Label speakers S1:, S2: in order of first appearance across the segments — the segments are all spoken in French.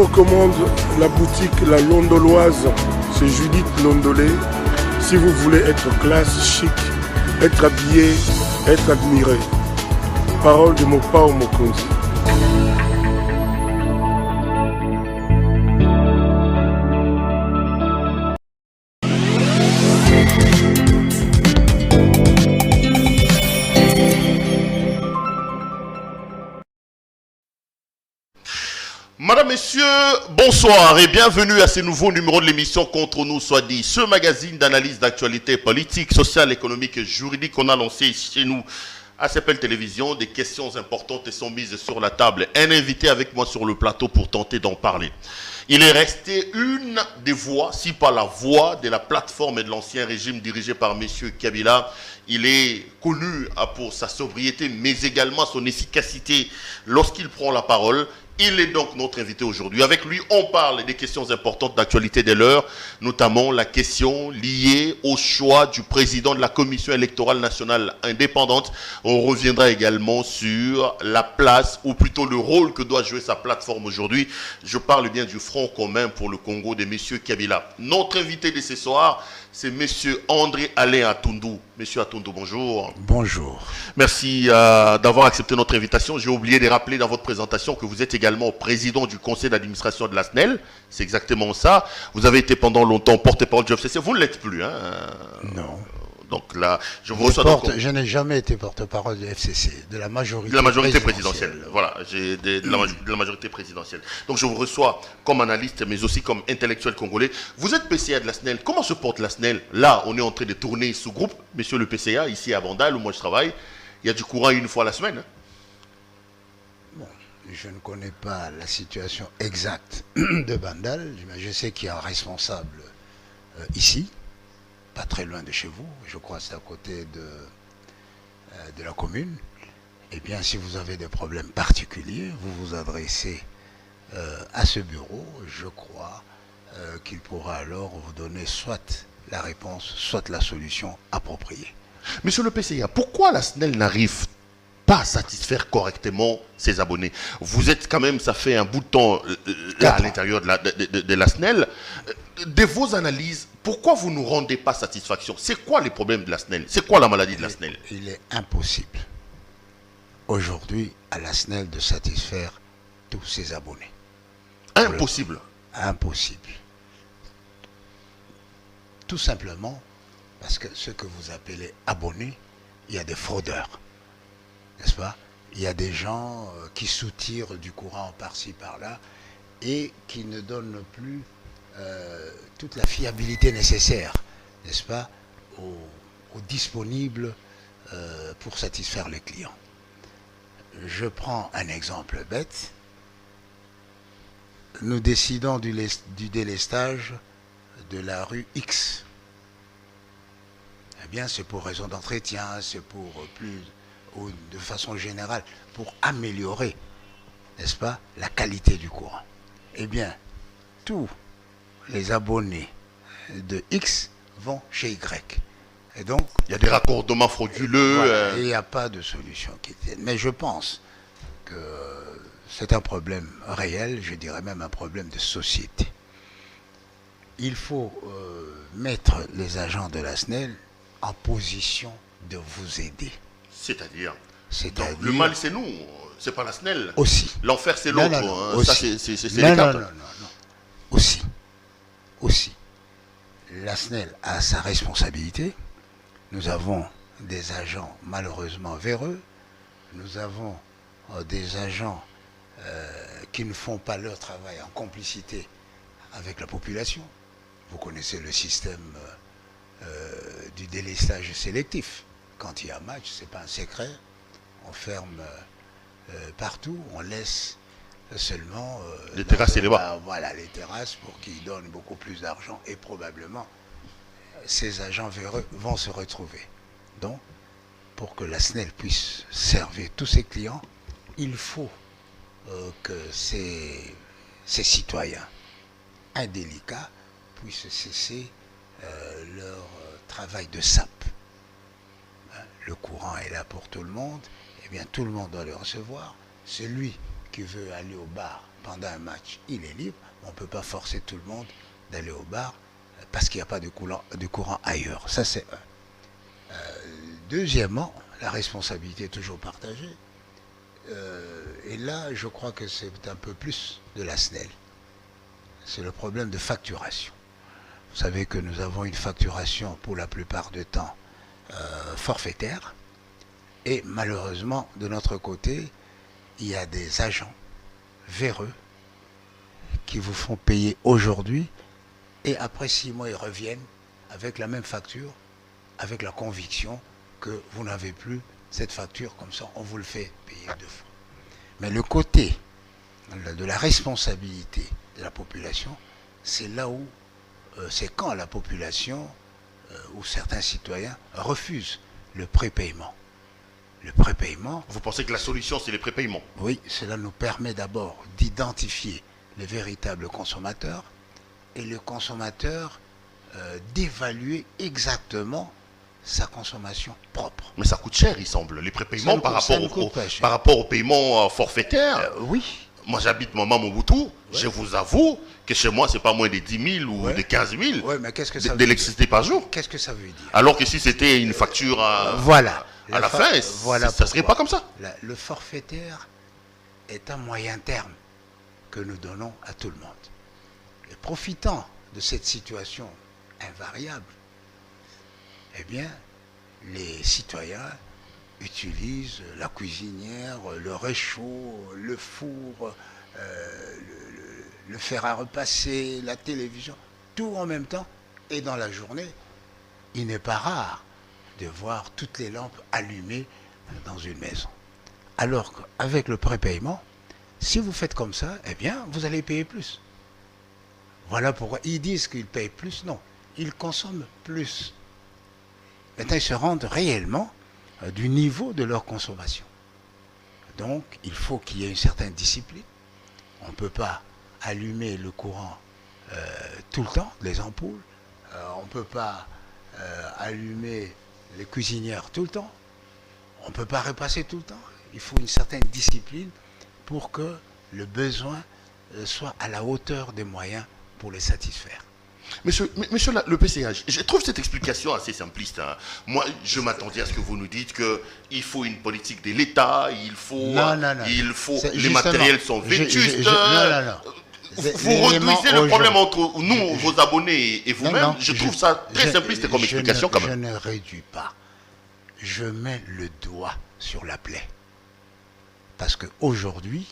S1: recommande la boutique La Londoloise. C'est Judith Londolé. Si vous voulez être classe, chic, être habillé, être admiré. Parole de Mopao Mokonzi.
S2: Madame, Messieurs, bonsoir et bienvenue à ce nouveau numéro de l'émission Contre nous soit dit. Ce magazine d'analyse d'actualité politique, sociale, économique et juridique qu'on a lancé chez nous à CPL Télévision. Des questions importantes sont mises sur la table. Un invité avec moi sur le plateau pour tenter d'en parler. Il est resté une des voix, si pas la voix, de la plateforme et de l'ancien régime dirigé par M. Kabila. Il est connu pour sa sobriété, mais également son efficacité lorsqu'il prend la parole. Il est donc notre invité aujourd'hui. Avec lui, on parle des questions importantes d'actualité de l'heure, notamment la question liée au choix du président de la Commission électorale nationale indépendante. On reviendra également sur la place, ou plutôt le rôle que doit jouer sa plateforme aujourd'hui. Je parle bien du Front commun pour le Congo de M. Kabila. Notre invité de ce soir, c'est M. André Alain Atundou. Monsieur Atundou, bonjour.
S3: Bonjour.
S2: Merci d'avoir accepté notre invitation. J'ai oublié de rappeler dans votre présentation que vous êtes également président du conseil d'administration de la SNEL. C'est exactement ça. Vous avez été pendant longtemps porte-parole du FCC. Vous ne l'êtes plus, hein?
S3: Non.
S2: Donc là, je vous reçois donc...
S3: Je n'ai jamais été porte-parole du FCC, de la majorité,
S2: présidentielle. Voilà, de la majorité présidentielle. Donc je vous reçois comme analyste, mais aussi comme intellectuel congolais. Vous êtes PCA de la SNEL. Comment se porte la SNEL? Là, on est en train de tourner sous groupe, monsieur le PCA, ici à Bandal, où moi je travaille. Il y a du courant une fois la semaine. Hein?
S3: Bon, je ne connais pas la situation exacte de Bandal, mais je sais qu'il y a un responsable ici, pas très loin de chez vous, je crois que c'est à côté de la commune. Eh bien, si vous avez des problèmes particuliers, vous vous adressez à ce bureau. Je crois qu'il pourra alors vous donner soit la réponse, soit la solution appropriée.
S2: Monsieur le PCA, pourquoi la SNEL n'arrive pas à satisfaire correctement ses abonnés? Vous êtes quand même, ça fait un bout de temps là, à l'intérieur de la SNEL. De vos analyses, pourquoi vous ne nous rendez pas satisfaction? C'est quoi les problèmes de la SNEL? C'est quoi la maladie de la SNEL?
S3: Il est impossible aujourd'hui à la SNEL de satisfaire tous ses abonnés.
S2: Impossible?
S3: Impossible. Tout simplement parce que ce que vous appelez abonnés, il y a des fraudeurs, n'est-ce pas? Il y a des gens qui soutirent du courant par-ci par-là et qui ne donnent plus toute la fiabilité nécessaire, n'est-ce pas, aux disponibles pour satisfaire les clients. Je prends un exemple bête. Nous décidons du délestage de la rue X. Eh bien, c'est pour raison d'entretien, c'est pour ou de façon générale, pour améliorer, n'est-ce pas, la qualité du courant. Eh bien, tous les abonnés de X vont chez Y. Et donc,
S2: il y a des raccordements frauduleux.
S3: Voilà, il n'y a pas de solution qui tienne. Mais je pense que c'est un problème réel, je dirais même un problème de société. Il faut mettre les agents de la SNEL en position de vous aider.
S2: C'est-à-dire le mal, c'est nous, c'est pas la SNEL.
S3: Aussi.
S2: L'enfer, c'est l'autre. Hein. Ça, c'est les
S3: non. Aussi. La SNEL a sa responsabilité. Nous avons des agents malheureusement véreux. Nous avons des agents qui ne font pas leur travail en complicité avec la population. Vous connaissez le système du délestage sélectif. Quand il y a match, ce n'est pas un secret. On ferme partout, on laisse seulement
S2: les terrasses et les bas.
S3: Voilà, les terrasses pour qu'ils donnent beaucoup plus d'argent et probablement ces agents véreux vont se retrouver. Donc, pour que la SNEL puisse servir tous ses clients, il faut que ces citoyens indélicats puissent cesser leur travail de sape. Le courant est là pour tout le monde, eh bien tout le monde doit le recevoir. Celui qui veut aller au bar pendant un match, il est libre. On ne peut pas forcer tout le monde d'aller au bar parce qu'il n'y a pas de courant ailleurs. Ça, c'est un. Deuxièmement, la responsabilité est toujours partagée. Et là, je crois que c'est un peu plus de la SNEL. C'est le problème de facturation. Vous savez que nous avons une facturation pour la plupart du temps forfaitaire. Et malheureusement, de notre côté, il y a des agents véreux qui vous font payer aujourd'hui et après 6 mois, ils reviennent avec la même facture, avec la conviction que vous n'avez plus cette facture, comme ça on vous le fait payer 2 fois. Mais le côté de la responsabilité de la population, c'est là où, c'est quand la population ou certains citoyens refusent le prépaiement. Le prépaiement...
S2: Vous pensez que la solution, c'est les prépaiements?
S3: Oui, cela nous permet d'abord d'identifier les véritables consommateurs et le consommateur d'évaluer exactement sa consommation propre.
S2: Mais ça coûte cher, il semble, les prépaiements par rapport au paiement forfaitaire.
S3: Oui.
S2: Moi, j'habite maman Mobutu. Je vous avoue que chez moi, c'est pas moins de 10 000 ou de 15 000 d'électricité par jour.
S3: Qu'est-ce que ça veut dire?
S2: Alors que si c'était une facture à la fin, ça serait pas comme ça.
S3: Le forfaitaire est un moyen terme que nous donnons à tout le monde. Et profitant de cette situation invariable, eh bien, les citoyens utilisent la cuisinière, le réchaud, le four, le fer à repasser, la télévision, tout en même temps. Et dans la journée, il n'est pas rare de voir toutes les lampes allumées dans une maison. Alors qu'avec le prépaiement, si vous faites comme ça, eh bien, vous allez payer plus. Voilà pourquoi ils disent qu'ils payent plus. Non, ils consomment plus. Maintenant, ils se rendent réellement du niveau de leur consommation. Donc, il faut qu'il y ait une certaine discipline. On ne peut pas allumer le courant tout le temps, les ampoules. On ne peut pas allumer les cuisinières tout le temps. On ne peut pas repasser tout le temps. Il faut une certaine discipline pour que le besoin soit à la hauteur des moyens pour les satisfaire.
S2: Monsieur le PCH, je trouve cette explication assez simpliste. Hein. Moi, je m'attendais à ce que vous nous dites qu'il faut une politique de l'État, il faut les matériels sont vétustes. Vous réduisez le problème entre nous, vos abonnés et vous-même. Je trouve ça très simpliste comme explication quand même.
S3: Je ne réduis pas. Je mets le doigt sur la plaie. Parce qu'aujourd'hui,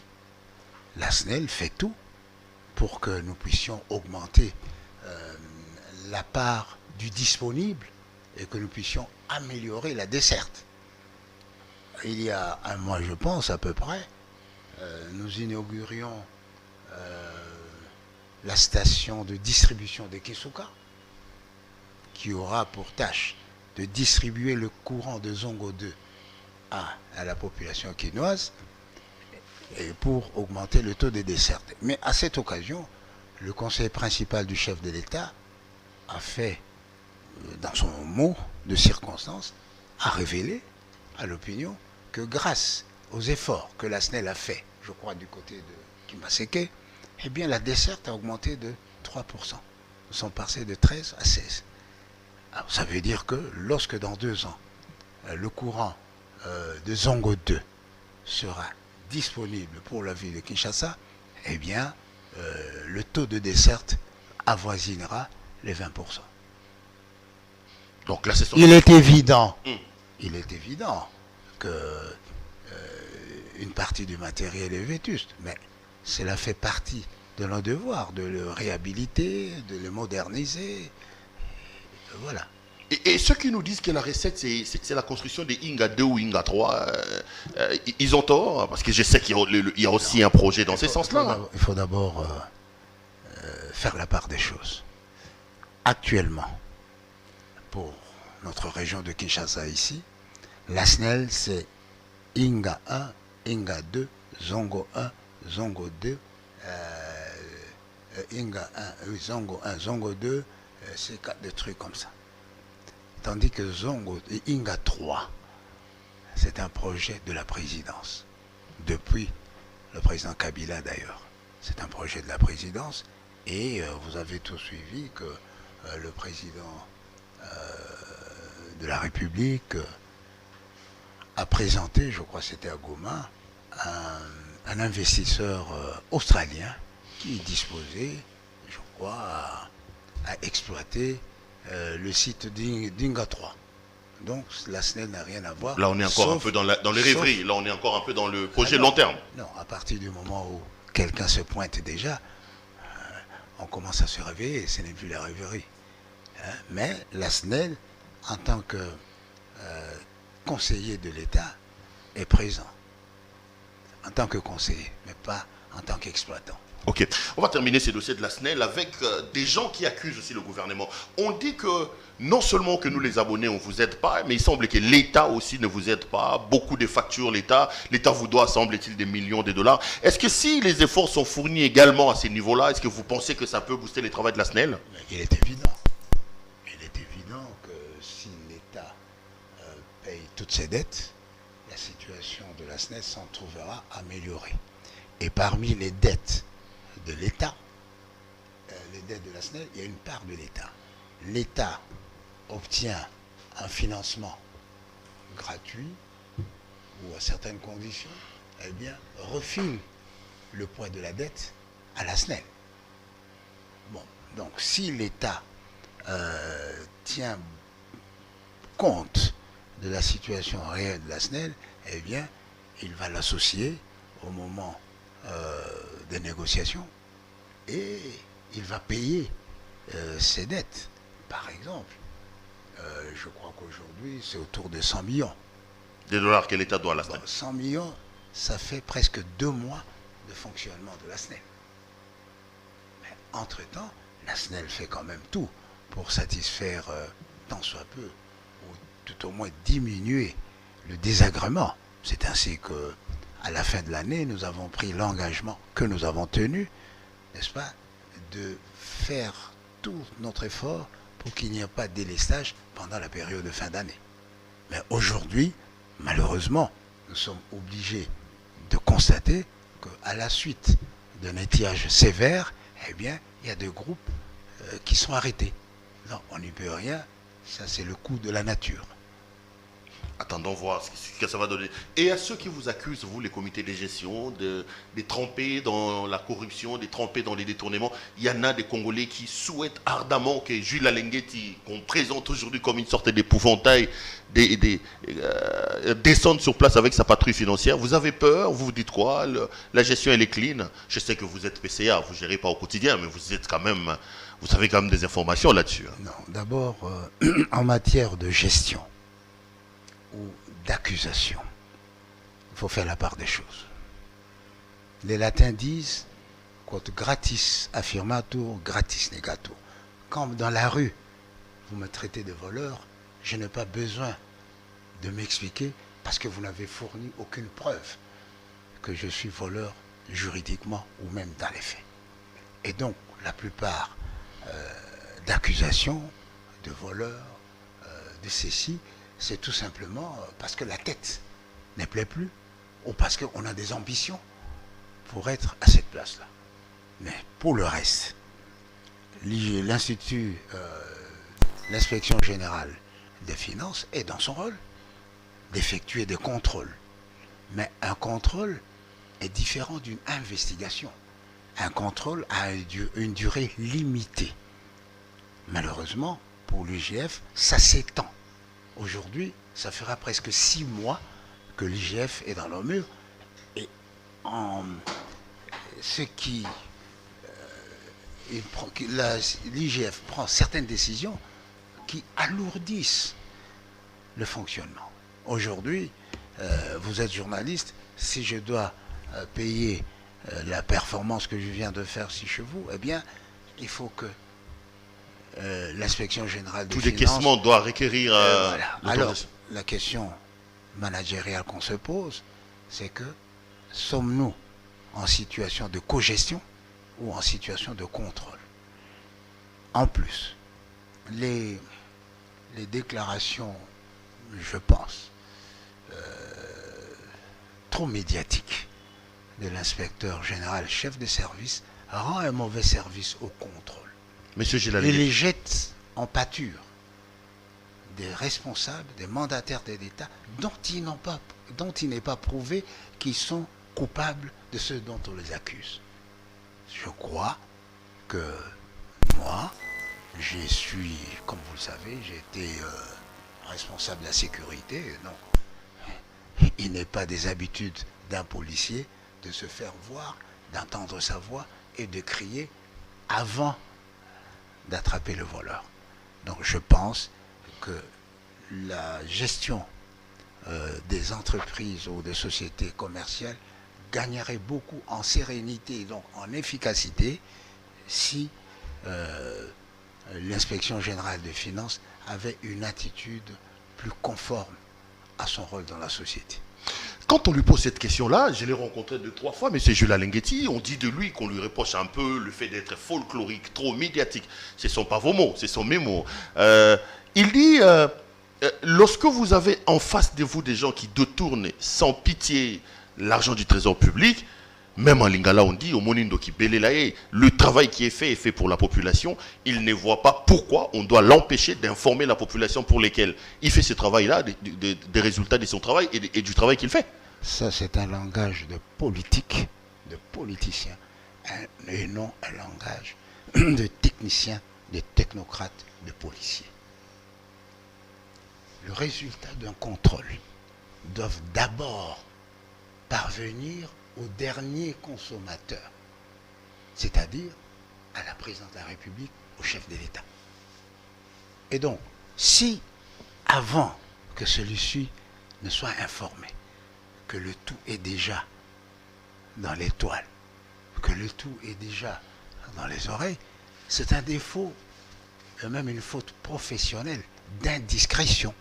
S3: la SNEL fait tout pour que nous puissions augmenter la part du disponible et que nous puissions améliorer la desserte. Il y a un mois, je pense, à peu près, nous inaugurions la station de distribution de Kisuka, qui aura pour tâche de distribuer le courant de Zongo 2 à la population quinoise et pour augmenter le taux de desserte. Mais à cette occasion, le conseil principal du chef de l'État a fait, dans son mot de circonstance, a révélé à l'opinion que grâce aux efforts que la SNEL a fait, je crois du côté de Kimbaseke, eh bien la desserte a augmenté de 3%. Nous sommes passés de 13 à 16. Alors, ça veut dire que lorsque dans 2 ans, le courant de Zongo 2 sera disponible pour la ville de Kinshasa, eh bien, le taux de desserte avoisinera les 20%.
S2: Donc là, c'est
S3: il est évident que une partie du matériel est vétuste, mais cela fait partie de nos devoirs, de le réhabiliter, de le moderniser. Voilà.
S2: Et ceux qui nous disent que la recette, c'est la construction des Inga 2 ou Inga 3, ils ont tort, parce que je sais qu'il y a aussi un projet dans ce sens-là.
S3: Il faut d'abord faire la part des choses. Actuellement, pour notre région de Kinshasa ici, la SNEL, c'est Inga 1, Inga 2, Zongo 1, Zongo 2, Inga 1, Zongo 1, Zongo 2, c'est des trucs comme ça. Tandis que Zongo et Inga 3, c'est un projet de la présidence. Depuis le président Kabila d'ailleurs. C'est un projet de la présidence. Et vous avez tous suivi que le président de la République a présenté, je crois que c'était à Goma, un investisseur australien qui est disposé, je crois, à exploiter le site d'Inga 3. Donc la SNEL n'a rien à voir.
S2: Là, on est encore un peu dans les rêveries. Là, on est encore un peu dans le projet long terme.
S3: Non, à partir du moment où quelqu'un se pointe déjà, on commence à se réveiller. Ce n'est plus la rêverie. Mais la SNEL, en tant que conseiller de l'État, est présent. En tant que conseiller, mais pas en tant qu'exploitant.
S2: Ok, on va terminer ces dossiers de la SNEL avec des gens qui accusent aussi le gouvernement. On dit que non seulement que nous les abonnés, on ne vous aide pas, mais il semble que l'État aussi ne vous aide pas. Beaucoup de factures, l'État vous doit, semble-t-il, des millions de dollars. Est-ce que si les efforts sont fournis également à ces niveaux-là, est-ce que vous pensez que ça peut booster les travaux de la SNEL?
S3: Il est évident. Il est évident que si l'État paye toutes ses dettes, la situation de la SNEL s'en trouvera améliorée. Et parmi les dettes de l'État, les dettes de la SNEL, il y a une part de l'État. L'État obtient un financement gratuit ou à certaines conditions, eh bien, refile le poids de la dette à la SNEL. Bon, donc si l'État tient compte de la situation réelle de la SNEL, eh bien, il va l'associer au moment des négociations et il va payer ses dettes. Par exemple, je crois qu'aujourd'hui, c'est autour de 100 millions.
S2: Des dollars que l'État doit à la SNEL.
S3: 100 millions, ça fait presque 2 mois de fonctionnement de la SNEL. Mais entre-temps, la SNEL fait quand même tout pour satisfaire tant soit peu, ou tout au moins diminuer le désagrément. C'est ainsi que à la fin de l'année, nous avons pris l'engagement que nous avons tenu, n'est-ce pas, de faire tout notre effort pour qu'il n'y ait pas de délestage pendant la période de fin d'année. Mais aujourd'hui, malheureusement, nous sommes obligés de constater qu'à la suite d'un étiage sévère, eh bien, il y a des groupes qui sont arrêtés. Non, on n'y peut rien, ça c'est le coup de la nature.
S2: Attendons voir ce que ça va donner. Et à ceux qui vous accusent, vous, les comités de gestion, de tremper dans la corruption, de tremper dans les détournements, il y en a des Congolais qui souhaitent ardemment que Jules Alengueti, qu'on présente aujourd'hui comme une sorte d'épouvantail, descende sur place avec sa patrouille financière. Vous avez peur? Vous vous dites quoi? La gestion, elle est clean. Je sais que vous êtes PCA, vous ne gérez pas au quotidien, mais vous êtes quand même, vous avez quand même des informations là-dessus.
S3: Non, d'abord, en matière de gestion ou d'accusation, il faut faire la part des choses. Les latins disent quod gratis affirmatur, gratis negatur. Quand dans la rue, vous me traitez de voleur, je n'ai pas besoin de m'expliquer parce que vous n'avez fourni aucune preuve que je suis voleur juridiquement ou même dans les faits. Et donc, la plupart d'accusations de voleurs, de ceci, c'est tout simplement parce que la tête ne plaît plus ou parce qu'on a des ambitions pour être à cette place-là. Mais pour le reste, l'institut, l'inspection générale des finances est dans son rôle d'effectuer des contrôles. Mais un contrôle est différent d'une investigation. Un contrôle a une durée limitée. Malheureusement, pour l'IGF, ça s'étend. Aujourd'hui, ça fera presque 6 mois que l'IGF est dans le mur. Et l'IGF prend certaines décisions qui alourdissent le fonctionnement. Aujourd'hui, vous êtes journaliste, si je dois payer la performance que je viens de faire chez vous, eh bien, il faut que l'inspection générale des finances...
S2: Tout décaissement doit requérir...
S3: voilà. Alors, la question managériale qu'on se pose, c'est que sommes-nous en situation de cogestion ou en situation de contrôle? En plus, les déclarations, je pense, trop médiatiques de l'inspecteur général chef de service rend un mauvais service au contrôle.
S2: Monsieur
S3: Il les jette en pâture des responsables, des mandataires de l'État dont il n'est pas prouvé qu'ils sont coupables de ce dont on les accuse. Je crois que moi, je suis, comme vous le savez, j'ai été responsable de la sécurité, donc il n'est pas des habitudes d'un policier de se faire voir, d'entendre sa voix et de crier avant d'attraper le voleur. Donc je pense que la gestion des entreprises ou des sociétés commerciales gagnerait beaucoup en sérénité, donc en efficacité, si l'inspection générale des finances avait une attitude plus conforme à son rôle dans la société.
S2: Quand on lui pose cette question-là, je l'ai rencontré 2-3 fois, M. Jules Alenghetti, on dit de lui qu'on lui reproche un peu le fait d'être folklorique, trop médiatique. Ce ne sont pas vos mots, ce sont mes mots. Il dit, lorsque vous avez en face de vous des gens qui détournent sans pitié l'argent du trésor public, même en Lingala on dit, au Monindo qui belelaye, le travail qui est fait pour la population, il ne voit pas pourquoi on doit l'empêcher d'informer la population pour lesquelles il fait ce travail-là, des résultats de son travail et du travail qu'il fait.
S3: Ça, c'est un langage de politique, de politicien, et non un langage de technicien, de technocrate, de policier. Le résultat d'un contrôle doit d'abord parvenir au dernier consommateur, c'est-à-dire à la présidente de la République, au chef de l'État. Et donc, si, avant que celui-ci ne soit informé, que le tout est déjà dans les toiles, que le tout est déjà dans les oreilles, c'est un défaut, et même une faute professionnelle, d'indiscrétion.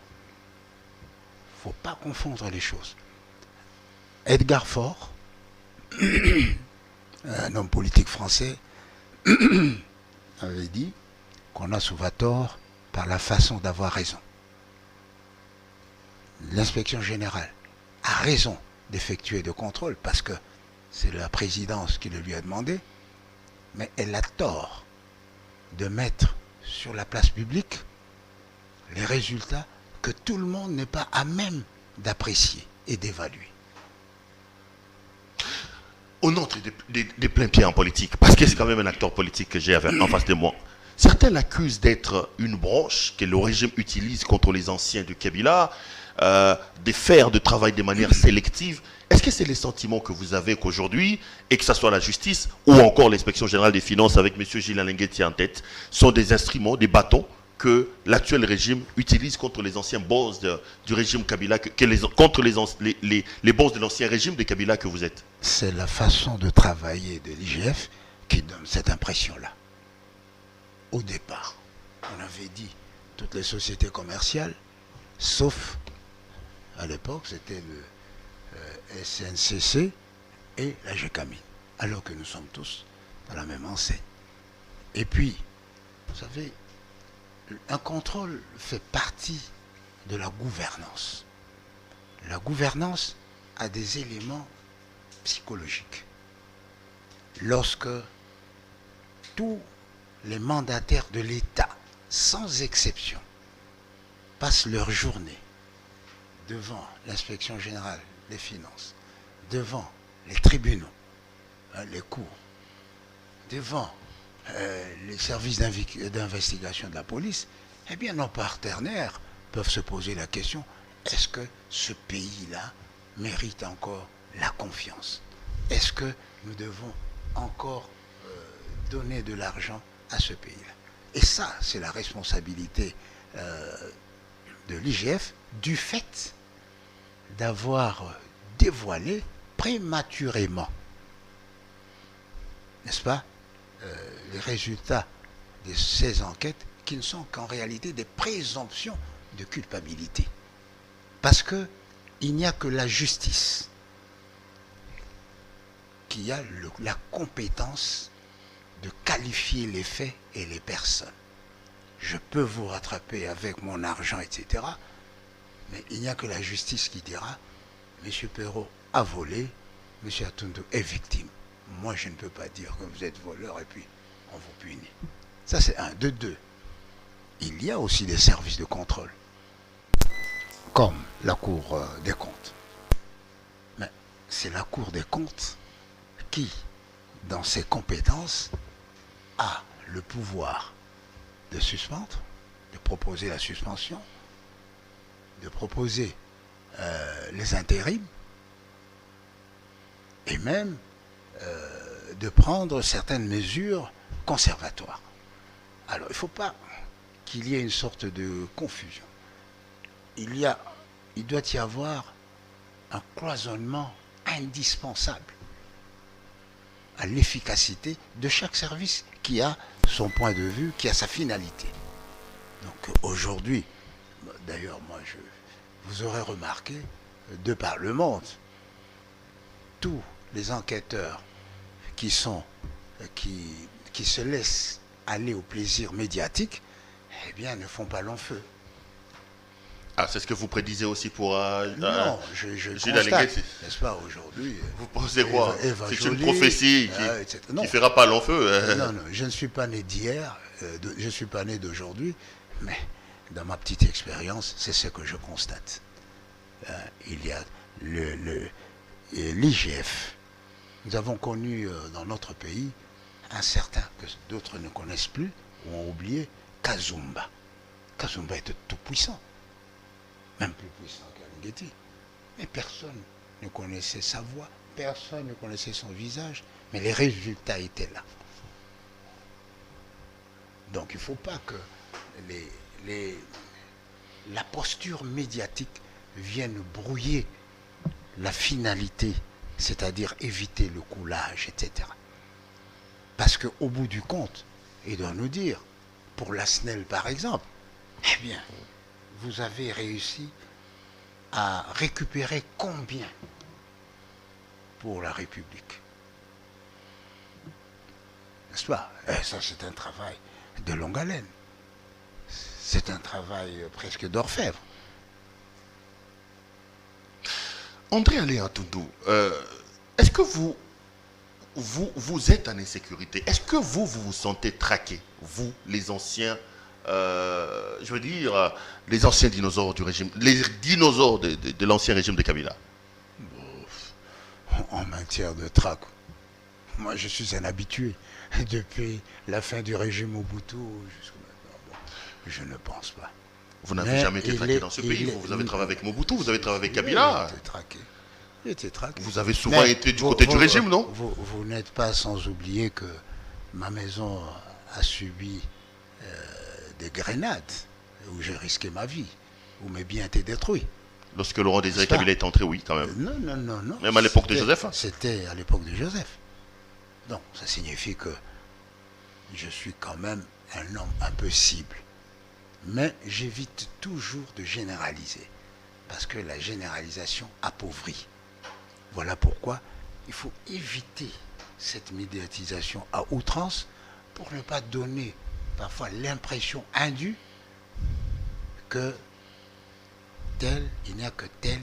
S3: Il ne faut pas confondre les choses. Edgar Faure, un homme politique français, avait dit qu'on a souvent tort par la façon d'avoir raison. L'inspection générale a raison d'effectuer des contrôles parce que c'est la présidence qui le lui a demandé, mais elle a tort de mettre sur la place publique les résultats que tout le monde n'est pas à même d'apprécier et d'évaluer.
S2: On entre des pleins pieds en politique, parce que c'est quand même un acteur politique que j'ai en face de moi. Certains l'accusent d'être une branche que le régime utilise contre les anciens de Kabila, de faire de travail de manière sélective. Est-ce que c'est les sentiments que vous avez qu'aujourd'hui, et que ce soit la justice ou encore l'inspection générale des finances avec M. Jules Alenghetti en tête, sont des instruments, des bâtons que l'actuel régime utilise contre les anciens boss du régime Kabila, contre les boss de l'ancien régime de Kabila que vous êtes?
S3: C'est la façon de travailler de l'IGF qui donne cette impression-là. Au départ, on avait dit toutes les sociétés commerciales, sauf à l'époque, c'était le SNCC et la GECAMI, alors que nous sommes tous dans la même enseigne. Et puis, vous savez, un contrôle fait partie de la gouvernance. La gouvernance a des éléments psychologiques. Lorsque tous les mandataires de l'État, sans exception, passent leur journée devant l'inspection générale des finances, devant les tribunaux, les cours, devant les services d'investigation de la police, eh bien nos partenaires peuvent se poser la question, est-ce que ce pays-là mérite encore la confiance? Est-ce que nous devons encore donner de l'argent à ce pays-là? Et ça, c'est la responsabilité de l'IGF du fait d'avoir dévoilé prématurément, n'est-ce pas, les résultats de ces enquêtes qui ne sont qu'en réalité des présomptions de culpabilité. Parce qu'il n'y a que la justice qui a la compétence de qualifier les faits et les personnes. Je peux vous rattraper avec mon argent, etc. Mais il n'y a que la justice qui dira, M. Perrault a volé, M. Atundu est victime. Moi, je ne peux pas dire que vous êtes voleur et puis on vous punit. Ça, c'est un. De deux, il y a aussi des services de contrôle, comme la Cour des comptes. Mais c'est la Cour des comptes qui, dans ses compétences, a le pouvoir de suspendre, de proposer la suspension, de proposer les intérims et même de prendre certaines mesures conservatoires. Alors, il ne faut pas qu'il y ait une sorte de confusion. Il doit y avoir un cloisonnement indispensable à l'efficacité de chaque service qui a son point de vue, qui a sa finalité. Donc aujourd'hui, d'ailleurs, vous aurez remarqué, de par le monde, tous les enquêteurs qui se laissent aller au plaisir médiatique, eh bien, ne font pas long feu.
S2: Ah, c'est ce que vous prédisez aussi pour...
S3: non, je constate, n'est-ce pas, aujourd'hui...
S2: Vous pensez quoi? C'est une
S3: Joly,
S2: prophétie qui ne fera pas long feu.
S3: Non, je ne suis pas né d'hier, je ne suis pas né d'aujourd'hui, mais dans ma petite expérience, c'est ce que je constate. Il y a l'IGF. Nous avons connu dans notre pays un certain, que d'autres ne connaissent plus, ou ont oublié, Kazumba. Kazumba était tout puissant. Même plus puissant qu'Alingeti. Mais personne ne connaissait sa voix, personne ne connaissait son visage, mais les résultats étaient là. Donc il ne faut pas que la posture médiatique vienne brouiller la finalité, c'est-à-dire éviter le coulage, etc. Parce qu'au bout du compte, il doit nous dire, pour la SNEL par exemple, eh bien, vous avez réussi à récupérer combien pour la République? N'est-ce pas? Ça, c'est un travail de longue haleine. C'est un travail presque d'orfèvre.
S2: André Alain Atundu, est-ce que vous êtes en insécurité? Est-ce que vous sentez traqué, vous, les anciens, je veux dire, les anciens dinosaures du régime, les dinosaures de l'ancien régime de Kabila?
S3: En matière de traque, moi je suis un habitué. Depuis la fin du régime Mobutu jusqu'à maintenant, je ne pense pas.
S2: Vous n'avez jamais été traqué dans ce pays. Vous avez travaillé avec Mobutu, vous avez travaillé avec Kabila.
S3: J'ai été traqué.
S2: Vous avez souvent été du côté du régime, non?
S3: Vous n'êtes pas sans oublier que ma maison a subi des grenades où j'ai risqué ma vie, où mes biens étaient détruits.
S2: Lorsque Laurent Désiré Kabila est entré, oui, quand même.
S3: Non.
S2: Même à l'époque de Joseph?
S3: C'était à l'époque de Joseph. Donc, ça signifie que je suis quand même un homme un peu cible. Mais j'évite toujours de généraliser, parce que la généralisation appauvrit. Voilà pourquoi il faut éviter cette médiatisation à outrance pour ne pas donner parfois l'impression indue que il n'y a que tel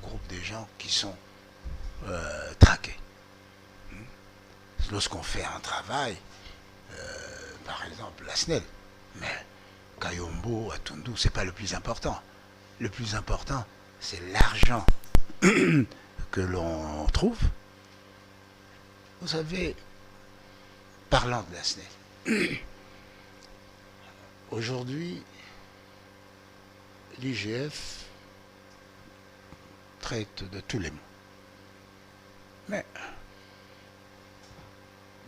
S3: groupe de gens qui sont traqués. Lorsqu'on fait un travail, par exemple la SNEL, mais Kayombo, Atundu, ce n'est pas le plus important. Le plus important, c'est l'argent que l'on trouve. Vous savez, parlant de la SNEL, aujourd'hui, l'IGF traite de tous les maux. Mais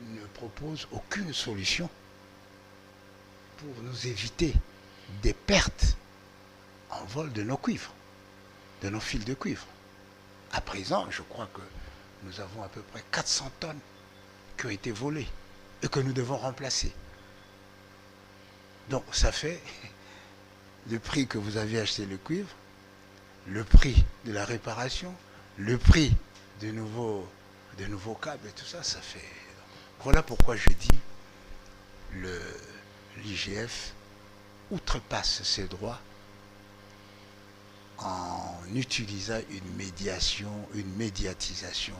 S3: ne propose aucune solution pour nous éviter des pertes en vol de nos cuivres, de nos fils de cuivre. À présent, je crois que nous avons à peu près 400 tonnes qui ont été volées et que nous devons remplacer. Donc ça fait le prix que vous avez acheté le cuivre, le prix de la réparation, le prix de nouveaux câbles et tout ça, ça fait... Voilà pourquoi je dis l'IGF outrepasse ses droits en utilisant une médiation, une médiatisation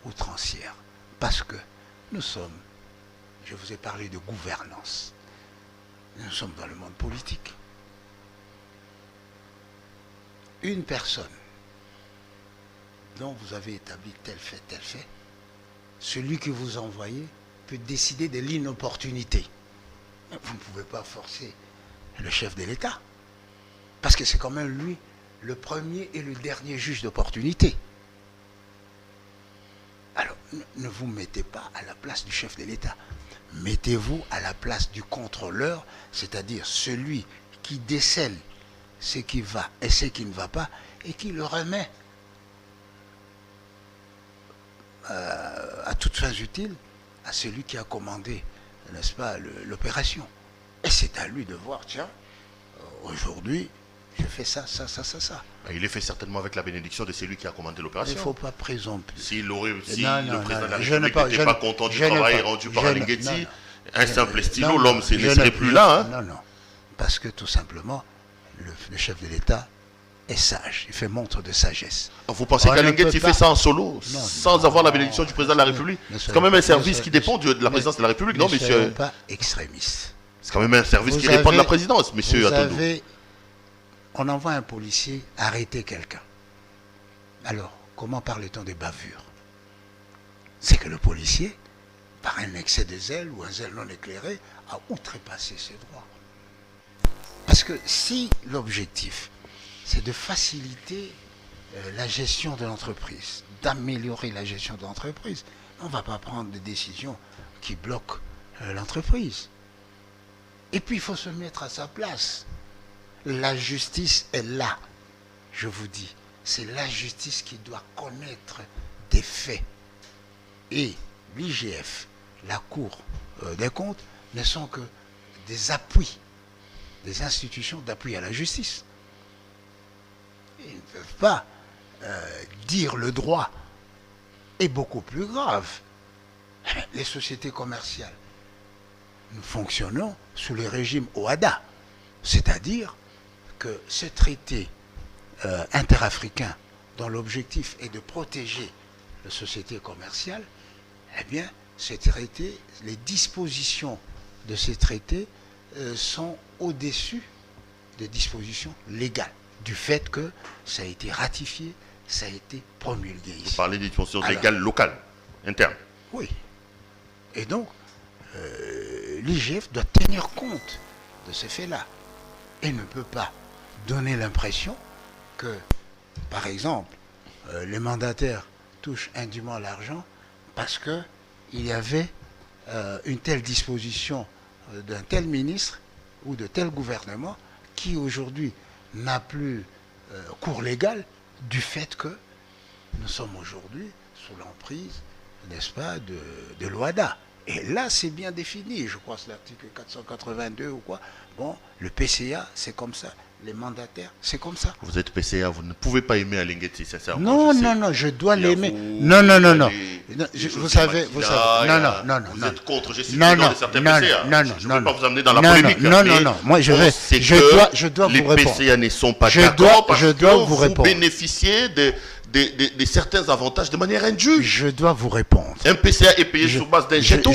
S3: outrancière. Parce que nous sommes, je vous ai parlé de gouvernance, nous sommes dans le monde politique. Une personne dont vous avez établi tel fait, celui que vous envoyez peut décider de l'inopportunité. Vous ne pouvez pas forcer le chef de l'État, parce que c'est quand même lui le premier et le dernier juge d'opportunité. Alors, ne vous mettez pas à la place du chef de l'État. Mettez-vous à la place du contrôleur, c'est-à-dire celui qui décèle ce qui va et ce qui ne va pas, et qui le remet à toutes fins utiles à celui qui a commandé, n'est-ce pas, l'opération. Et c'est à lui de voir, tiens, aujourd'hui, je fais ça.
S2: Il est fait certainement avec la bénédiction de celui qui a commandé l'opération.
S3: Il ne faut pas présompter.
S2: Si le président de la
S3: je
S2: République n'était pas content du travail rendu par Alinguetti, un simple stylo, l'homme ne serait plus là.
S3: Non. Parce que tout simplement, le chef de l'État est sage. Il fait montre de sagesse.
S2: Vous pensez qu'Alinguetti fait ça en solo, sans avoir la bénédiction du président de la République? C'est quand même un service qui dépend de la présidence de la République, non, monsieur?
S3: Ne soyons pas extrémistes.
S2: C'est quand même un service qui dépend de la présidence, monsieur Atondo.
S3: On envoie un policier arrêter quelqu'un. Alors, comment parle-t-on de bavure? C'est que le policier, par un excès de zèle ou un zèle non éclairé, a outrepassé ses droits. Parce que si l'objectif, c'est de faciliter la gestion de l'entreprise, d'améliorer la gestion de l'entreprise, on ne va pas prendre des décisions qui bloquent l'entreprise. Et puis, il faut se mettre à sa place. La justice est là, je vous dis. C'est la justice qui doit connaître des faits. Et l'IGF, la Cour des comptes, ne sont que des appuis, des institutions d'appui à la justice. Ils ne peuvent pas dire le droit est beaucoup plus grave. Les sociétés commerciales, nous fonctionnons sous le régime OHADA, c'est-à-dire que ce traité interafricain dont l'objectif est de protéger les sociétés commerciales, eh bien, ces traités, les dispositions de ces traités sont au-dessus des dispositions légales, du fait que ça a été ratifié, ça a été promulgué ici.
S2: Vous parlez des dispositions légales locales, internes.
S3: Oui. Et donc, l'IGF doit tenir compte de ces faits-là. Et ne peut pas donner l'impression que, par exemple, les mandataires touchent indûment l'argent parce qu'il y avait une telle disposition d'un tel ministre ou de tel gouvernement qui aujourd'hui n'a plus cours légal du fait que nous sommes aujourd'hui sous l'emprise, n'est-ce pas, de l'OHADA. Et là, c'est bien défini, je crois que c'est l'article 482 ou quoi. Bon, le PCA, c'est comme ça. Les mandataires, c'est comme ça.
S2: Vous êtes PCA, vous ne pouvez pas aimer Alinguetti, sincèrement.
S3: Non, je dois l'aimer. Non. Vous savez.
S2: Vous êtes contre, je suis de certains PCA. Je ne veux pas vous amener dans la polémique.
S3: Non. Moi, je dois vous répondre.
S2: Les PCA ne sont pas d'accord parce que
S3: vous
S2: bénéficiez de certains avantages de manière injuste.
S3: Je dois vous répondre.
S2: Un PCA est payé sur base d'un jeton.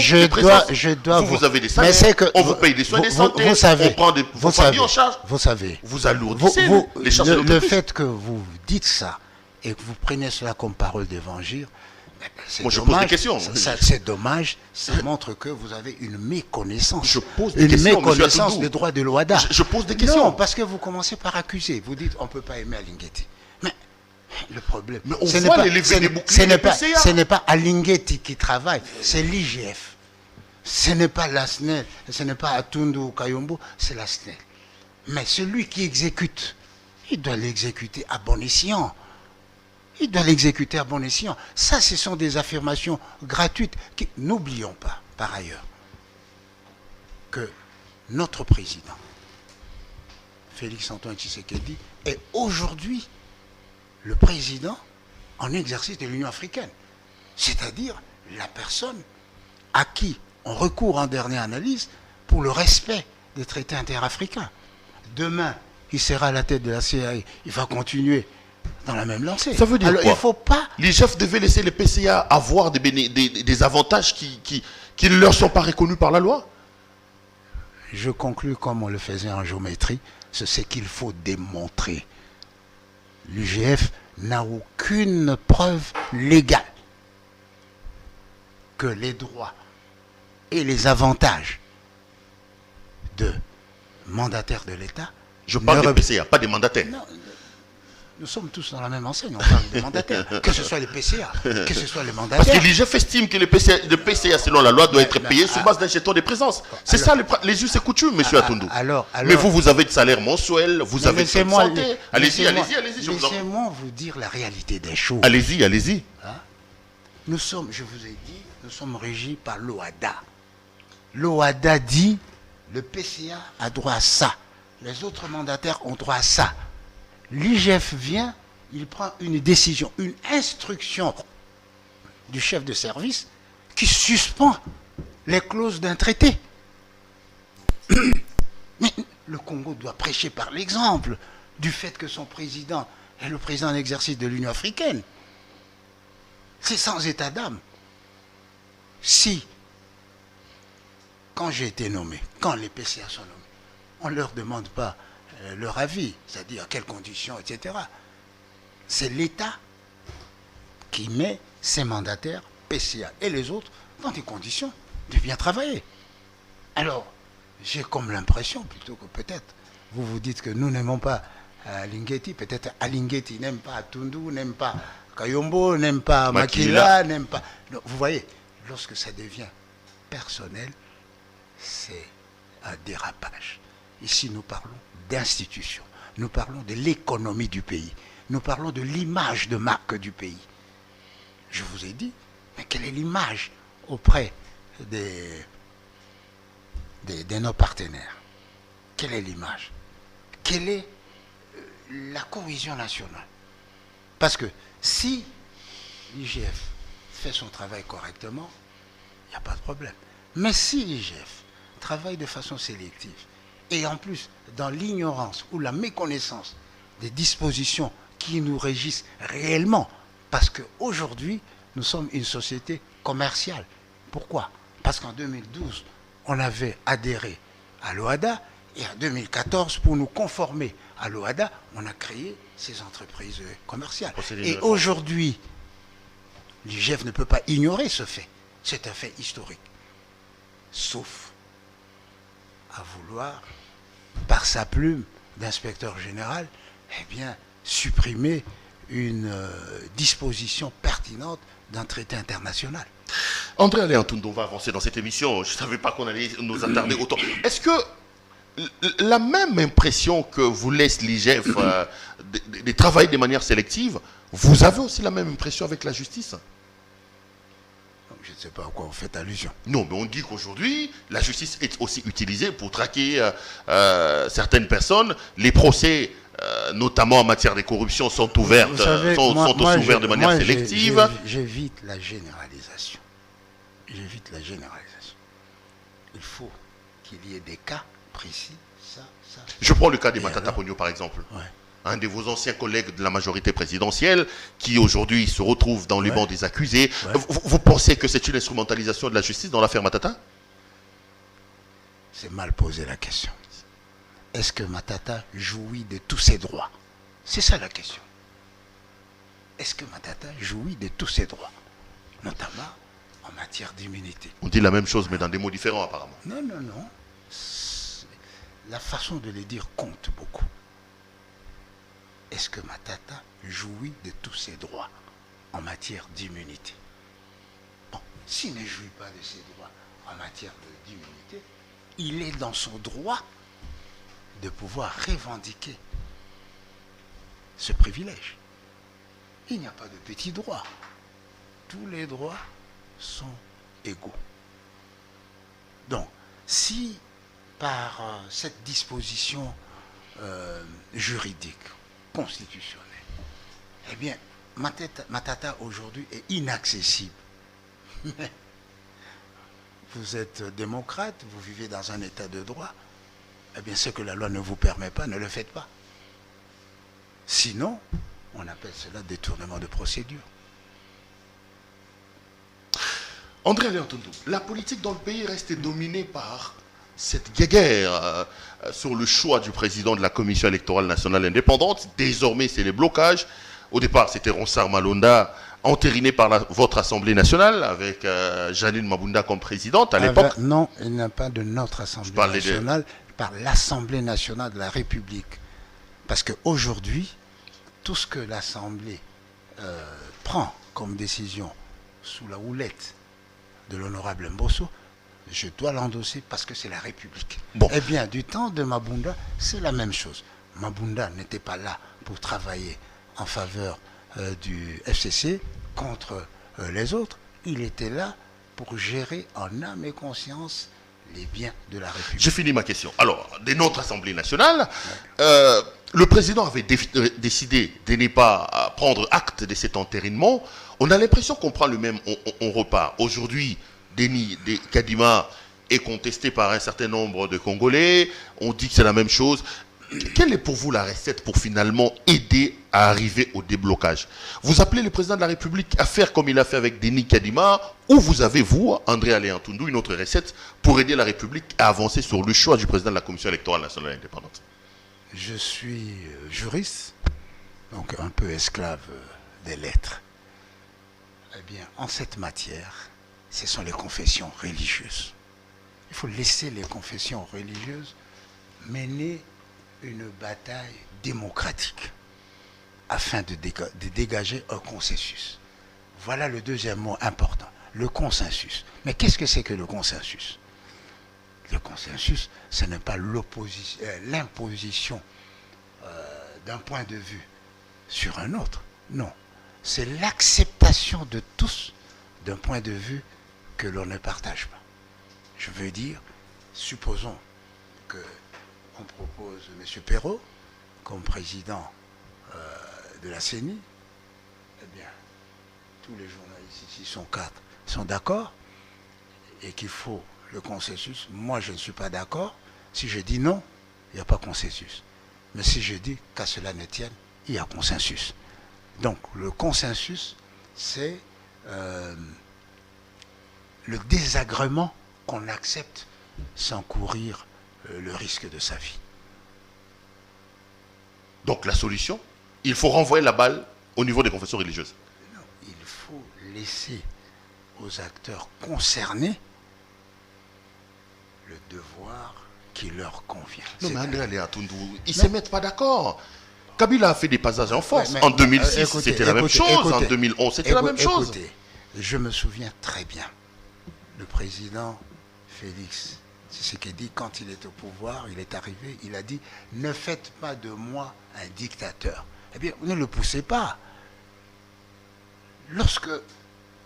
S2: Vous avez des salaires, on vous paye des soins de santé, on prend vos familles en charge.
S3: Vous savez.
S2: Vous alourdissez les charges de l'entreprise.
S3: Le fait que vous dites ça et que vous prenez cela comme parole d'évangile,
S2: moi, je pose des questions.
S3: C'est dommage, ça montre que vous avez une méconnaissance.
S2: Je pose des questions,
S3: une méconnaissance des droits de l'OHADA.
S2: Je pose des questions.
S3: Non, parce que vous commencez par accuser. Vous dites on ne peut pas aimer Alinguetti. Mais le problème, ce n'est pas Alinguetti qui travaille, c'est l'IGF. Ce n'est pas la SNEL, ce n'est pas Atundu ou Kayombo, c'est la SNEL. Mais celui qui exécute, il doit l'exécuter à bon escient. Il doit l'exécuter à bon escient. Ça, ce sont des affirmations gratuites. N'oublions pas, par ailleurs, que notre président, Félix-Antoine Tshisekedi, est aujourd'hui le président en exercice de l'Union africaine. C'est-à-dire la personne à qui on recourt en dernière analyse pour le respect des traités interafricains. Demain, il sera à la tête de la CIA, il va continuer dans la même lancée.
S2: Ça veut dire
S3: alors,
S2: quoi?
S3: Il faut pas...
S2: L'IGF devait laisser les PCA avoir des avantages qui ne leur sont pas reconnus par la loi.
S3: Je conclus comme on le faisait en géométrie, c'est ce qu'il faut démontrer. L'IGF n'a aucune preuve légale que les droits et les avantages de mandataires de l'État...
S2: Je parle des PCA, pas des mandataires.
S3: Non, nous sommes tous dans la même enseigne, on parle des mandataires. Que ce soit les PCA, que ce soit les mandataires.
S2: Parce que l'IGF estime que le PCA, selon la loi, doit être payé sur base d'un jeton de présence. C'est ça les us et coutumes, monsieur Atundou.
S3: Mais
S2: vous avez de salaire mensuel, vous avez de santé. Allez-y, je vous en prie.
S3: Laissez-moi vous dire la réalité des choses.
S2: Allez-y.
S3: Hein? Nous sommes, je vous ai dit, nous sommes régis par l'OHADA. L'OHADA dit, le PCA a droit à ça. Les autres mandataires ont droit à ça. L'IGF vient, il prend une décision, une instruction du chef de service qui suspend les clauses d'un traité. Mais le Congo doit prêcher par l'exemple du fait que son président est le président en exercice de l'Union africaine. C'est sans état d'âme. Si, quand j'ai été nommé, quand les PCA sont nommés, on ne leur demande pas leur avis, c'est-à-dire à quelles conditions, etc. C'est l'État qui met ses mandataires, PCA et les autres, dans des conditions de bien travailler. Alors, j'ai comme l'impression, plutôt que peut-être, vous vous dites que nous n'aimons pas Alingeti, peut-être Alingeti n'aime pas Atundu, n'aime pas Kayombo, n'aime pas Makila, n'aime pas... Non, vous voyez, lorsque ça devient personnel, c'est un dérapage. Ici, nous parlons d'institutions, nous parlons de l'économie du pays, nous parlons de l'image de marque du pays. Je vous ai dit, mais quelle est l'image auprès de nos partenaires? Quelle est l'image? Quelle est la cohésion nationale? Parce que si l'IGF fait son travail correctement, il n'y a pas de problème. Mais si l'IGF travaille de façon sélective, et en plus dans l'ignorance ou la méconnaissance des dispositions qui nous régissent réellement, parce qu'aujourd'hui, nous sommes une société commerciale. Pourquoi? Parce qu'en 2012, on avait adhéré à l'OHADA, et en 2014, pour nous conformer à l'OHADA, on a créé ces entreprises commerciales. Et aujourd'hui, l'IGF ne peut pas ignorer ce fait. C'est un fait historique. Sauf à vouloir, par sa plume d'inspecteur général, eh bien, supprimer une disposition pertinente d'un traité international.
S2: André Alain Atundou, on va avancer dans cette émission. Je ne savais pas qu'on allait nous attarder autant. Est-ce que la même impression que vous laisse l'IGF de travailler de manière sélective, vous avez aussi la même impression avec la justice?
S3: Je ne sais pas à quoi vous faites allusion.
S2: Non, mais on dit qu'aujourd'hui, la justice est aussi utilisée pour traquer certaines personnes. Les procès, notamment en matière de corruption, sont ouverts, aussi ouverts de manière sélective.
S3: J'évite la généralisation. J'évite la généralisation. Il faut qu'il y ait des cas précis, ça.
S2: Je prends le cas des Matata Ponyo, par exemple.
S3: Ouais.
S2: Un de vos anciens collègues de la majorité présidentielle, qui aujourd'hui se retrouve dans les bancs des accusés. Ouais. Vous pensez que c'est une instrumentalisation de la justice dans l'affaire Matata?
S3: C'est mal posé la question. Est-ce que Matata jouit de tous ses droits? C'est ça la question. Est-ce que Matata jouit de tous ses droits? Notamment en matière d'immunité.
S2: On dit la même chose, mais dans des mots différents apparemment.
S3: Non. La façon de les dire compte beaucoup. Est-ce que Matata jouit de tous ses droits en matière d'immunité? Bon, s'il ne jouit pas de ses droits en matière d'immunité, il est dans son droit de pouvoir revendiquer ce privilège. Il n'y a pas de petits droits. Tous les droits sont égaux. Donc, si par cette disposition juridique, constitutionnelle, eh bien, Matata aujourd'hui est inaccessible. Mais vous êtes démocrate, vous vivez dans un état de droit, eh bien, ce que la loi ne vous permet pas, ne le faites pas. Sinon, on appelle cela détournement de procédure.
S2: André Aléantondo, la politique dans le pays reste dominée par cette guerre sur le choix du président de la Commission électorale nationale indépendante. Désormais, c'est les blocages. Au départ, c'était Ronsard Malonda, entériné par votre Assemblée nationale, avec Janine Mabunda comme présidente à l'époque.
S3: Non, il n'y a pas de notre Assemblée nationale, par l'Assemblée nationale de la République. Parce qu'aujourd'hui, tout ce que l'Assemblée prend comme décision sous la houlette de l'honorable Mbosso, je dois l'endosser parce que c'est la République. Bon. Eh bien, du temps de Mabunda, c'est la même chose. Mabunda n'était pas là pour travailler en faveur du FCC contre les autres. Il était là pour gérer en âme et conscience les biens de la République.
S2: Je finis ma question. Alors, de notre Assemblée nationale, le président avait décidé de ne pas prendre acte de cet entérinement. On a l'impression qu'on prend le même, on repart. Aujourd'hui, Denis Kadima est contesté par un certain nombre de Congolais. On dit que c'est la même chose. Quelle est pour vous la recette pour finalement aider à arriver au déblocage? Vous appelez le président de la République à faire comme il a fait avec Denis Kadima, ou vous avez, vous, André Aléantondo, une autre recette pour aider la République à avancer sur le choix du président de la Commission électorale nationale indépendante?
S3: Je suis juriste, donc un peu esclave des lettres. Eh bien, en cette matière, ce sont les confessions religieuses. Il faut laisser les confessions religieuses mener une bataille démocratique afin de dégager un consensus. Voilà le deuxième mot important, le consensus. Mais qu'est-ce que c'est que le consensus? Le consensus, ce n'est pas l'imposition d'un point de vue sur un autre. Non, c'est l'acceptation de tous d'un point de vue que l'on ne partage pas. Je veux dire, supposons qu'on propose M. Perrault comme président de la CENI. Eh bien, tous les journalistes ici sont d'accord et qu'il faut le consensus. Moi, je ne suis pas d'accord. Si je dis non, il n'y a pas consensus. Mais si je dis qu'à cela ne tienne, il y a consensus. Donc, le consensus, c'est le désagrément qu'on accepte sans courir le risque de sa vie.
S2: Donc, la solution, il faut renvoyer la balle au niveau des confessions religieuses.
S3: Non, il faut laisser aux acteurs concernés le devoir qui leur convient.
S2: Non, mais André Aléantondo, ils ne se mettent pas d'accord. Kabila a fait des passages en force. En 2006, c'était la même chose. En 2011, c'était la même chose.
S3: Écoutez, je me souviens très bien. Le président Félix Tshisekedi, quand il est au pouvoir, il est arrivé, il a dit « Ne faites pas de moi un dictateur ». Eh bien, ne le poussez pas. Lorsque,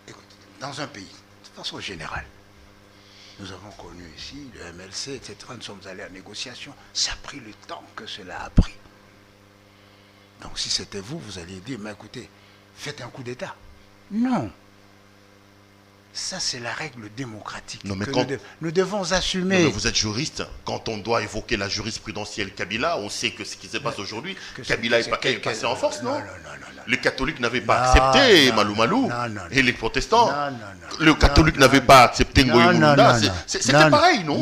S3: écoutez, dans un pays, de façon générale, nous avons connu ici le MLC, etc. Nous sommes allés en négociation. Ça a pris le temps que cela a pris. Donc si c'était vous, vous alliez dire, mais écoutez, faites un coup d'État. Non. Ça, c'est la règle démocratique que nous devons assumer.
S2: Non, mais vous êtes juriste. Quand on doit évoquer la jurisprudentielle Kabila, on sait que ce qui se passe aujourd'hui, Kabila est passé en force, non? Les catholiques n'avaient pas accepté Malou Malou. Et les protestants. Le catholique n'avait pas accepté Ngoï Mulunda. C'était pareil, non?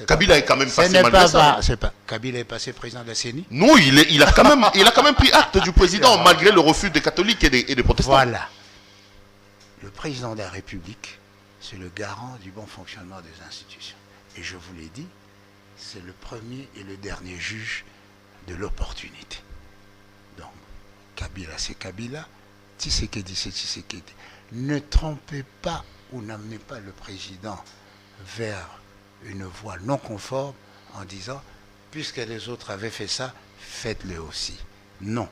S2: Kabila est quand même passé malgré ça.
S3: Kabila est passé président de la CENI?
S2: Non, il a quand même pris acte du président, malgré le refus des catholiques et des protestants.
S3: Voilà. Le président de la République, c'est le garant du bon fonctionnement des institutions. Et je vous l'ai dit, c'est le premier et le dernier juge de l'opportunité. Donc, Kabila, c'est Kabila, Tshisekedi, c'est Tshisekedi. Ne trompez pas ou n'amenez pas le président vers une voie non conforme en disant, puisque les autres avaient fait ça, faites-le aussi. Non.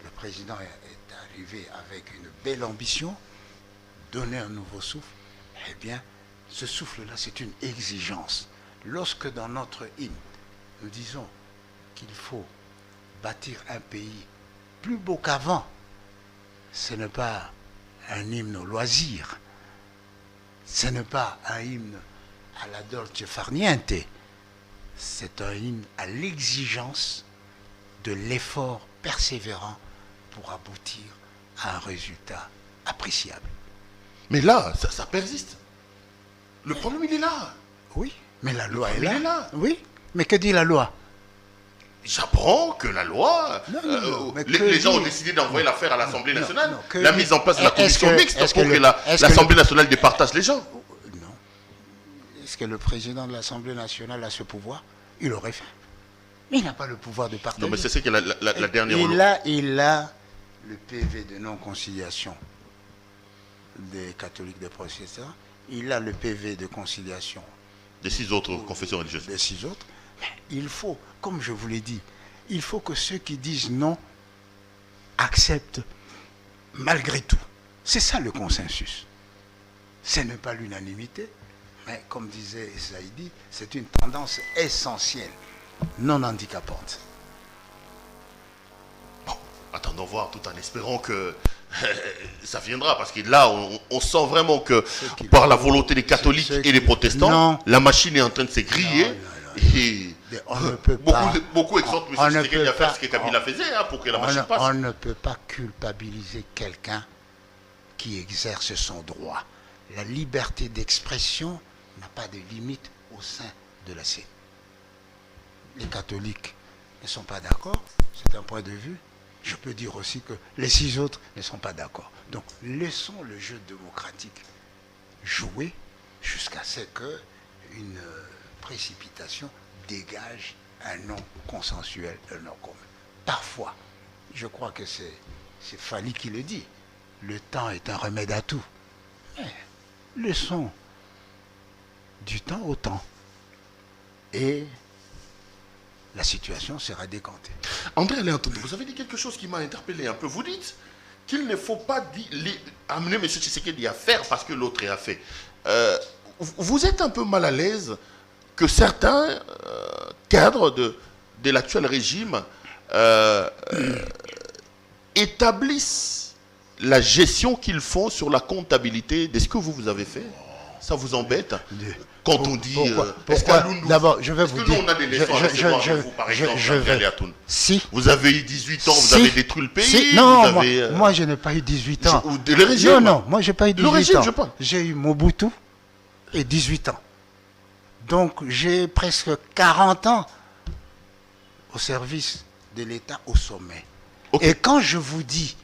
S3: Le président est arrivé avec une belle ambition, donner un nouveau souffle. Eh bien, ce souffle-là, c'est une exigence. Lorsque dans notre hymne, nous disons qu'il faut bâtir un pays plus beau qu'avant, ce n'est pas un hymne au loisir, ce n'est pas un hymne à la dolce far niente, c'est un hymne à l'exigence de l'effort persévérant pour aboutir à un résultat appréciable.
S2: Mais là, ça persiste. Le problème, il est là.
S3: Oui, mais la loi est
S2: Il est là.
S3: Oui, mais que dit la loi?
S2: J'apprends que la loi,
S3: Non, mais
S2: les gens ont
S3: dit-
S2: décidé d'envoyer l'affaire à l'Assemblée nationale.
S3: non, que
S2: la
S3: dit-
S2: mise en place de la
S3: Est-ce
S2: commission
S3: que-
S2: mixte
S3: est-ce
S2: pour
S3: que
S2: que
S3: le- est-ce que
S2: l'Assemblée nationale départage les gens.
S3: Non. Est-ce que le président de l'Assemblée nationale a ce pouvoir? Il aurait fait. Mais il n'a pas le pouvoir de partager.
S2: Non, mais c'est ça qui est la dernière
S3: Il a le PV de non-conciliation des catholiques, des protestants. Il a le PV de conciliation
S2: des 6 autres confessions religieuses.
S3: des 6 autres. Mais il faut, comme je vous l'ai dit, il faut que ceux qui disent non acceptent malgré tout. C'est ça le consensus. Ce n'est pas l'unanimité, mais comme disait Saïdi, c'est une tendance essentielle, non handicapante.
S2: Bon, attendons voir tout en espérant que ça viendra, parce que là, on sent vraiment que par la volonté des catholiques et des protestants,
S3: Non.
S2: la machine est en train de se griller.
S3: Non.
S2: Et
S3: On ne peut pas.
S2: beaucoup exhortent
S3: on
S2: M.
S3: ne
S2: Tshisekedi
S3: peut
S2: à faire
S3: pas-
S2: ce que Kabila faisait pour que la machine
S3: On
S2: passe.
S3: ne peut pas culpabiliser quelqu'un qui exerce son droit. La liberté d'expression n'a pas de limite au sein de la CENI. Les catholiques ne sont pas d'accord, c'est un point de vue. Je peux dire aussi que les 6 autres ne sont pas d'accord. Donc laissons le jeu démocratique jouer jusqu'à ce qu'une précipitation dégage un non consensuel, un non commun. Parfois, je crois que c'est Fali qui le dit, le temps est un remède à tout. Mais laissons du temps au temps. Et la situation sera décantée.
S2: André Léantoun, vous avez dit quelque chose qui m'a interpellé un peu. Vous dites qu'il ne faut pas amener M. Tshisekedi à faire parce que l'autre a fait. Vous êtes un peu mal à l'aise que certains cadres de l'actuel régime établissent la gestion qu'ils font sur la comptabilité de ce que vous avez fait. Ça vous embête quand on dit...
S3: Pourquoi D'abord, je vais vous dire...
S2: Est-ce que nous, on a des leçons à recevoir de vous, par exemple, André Léantoun?
S3: Si.
S2: Vous avez eu 18 ans, vous avez détruit le pays.
S3: Si. Non,
S2: vous avez,
S3: moi je n'ai pas eu 18 ans.
S2: Le régime.
S3: Non, moi j'ai pas eu 18
S2: régime,
S3: ans.
S2: je parle.
S3: J'ai eu Mobutu et 18 ans. Donc j'ai presque 40 ans au service de l'État au sommet.
S2: Okay.
S3: Et quand je vous dis,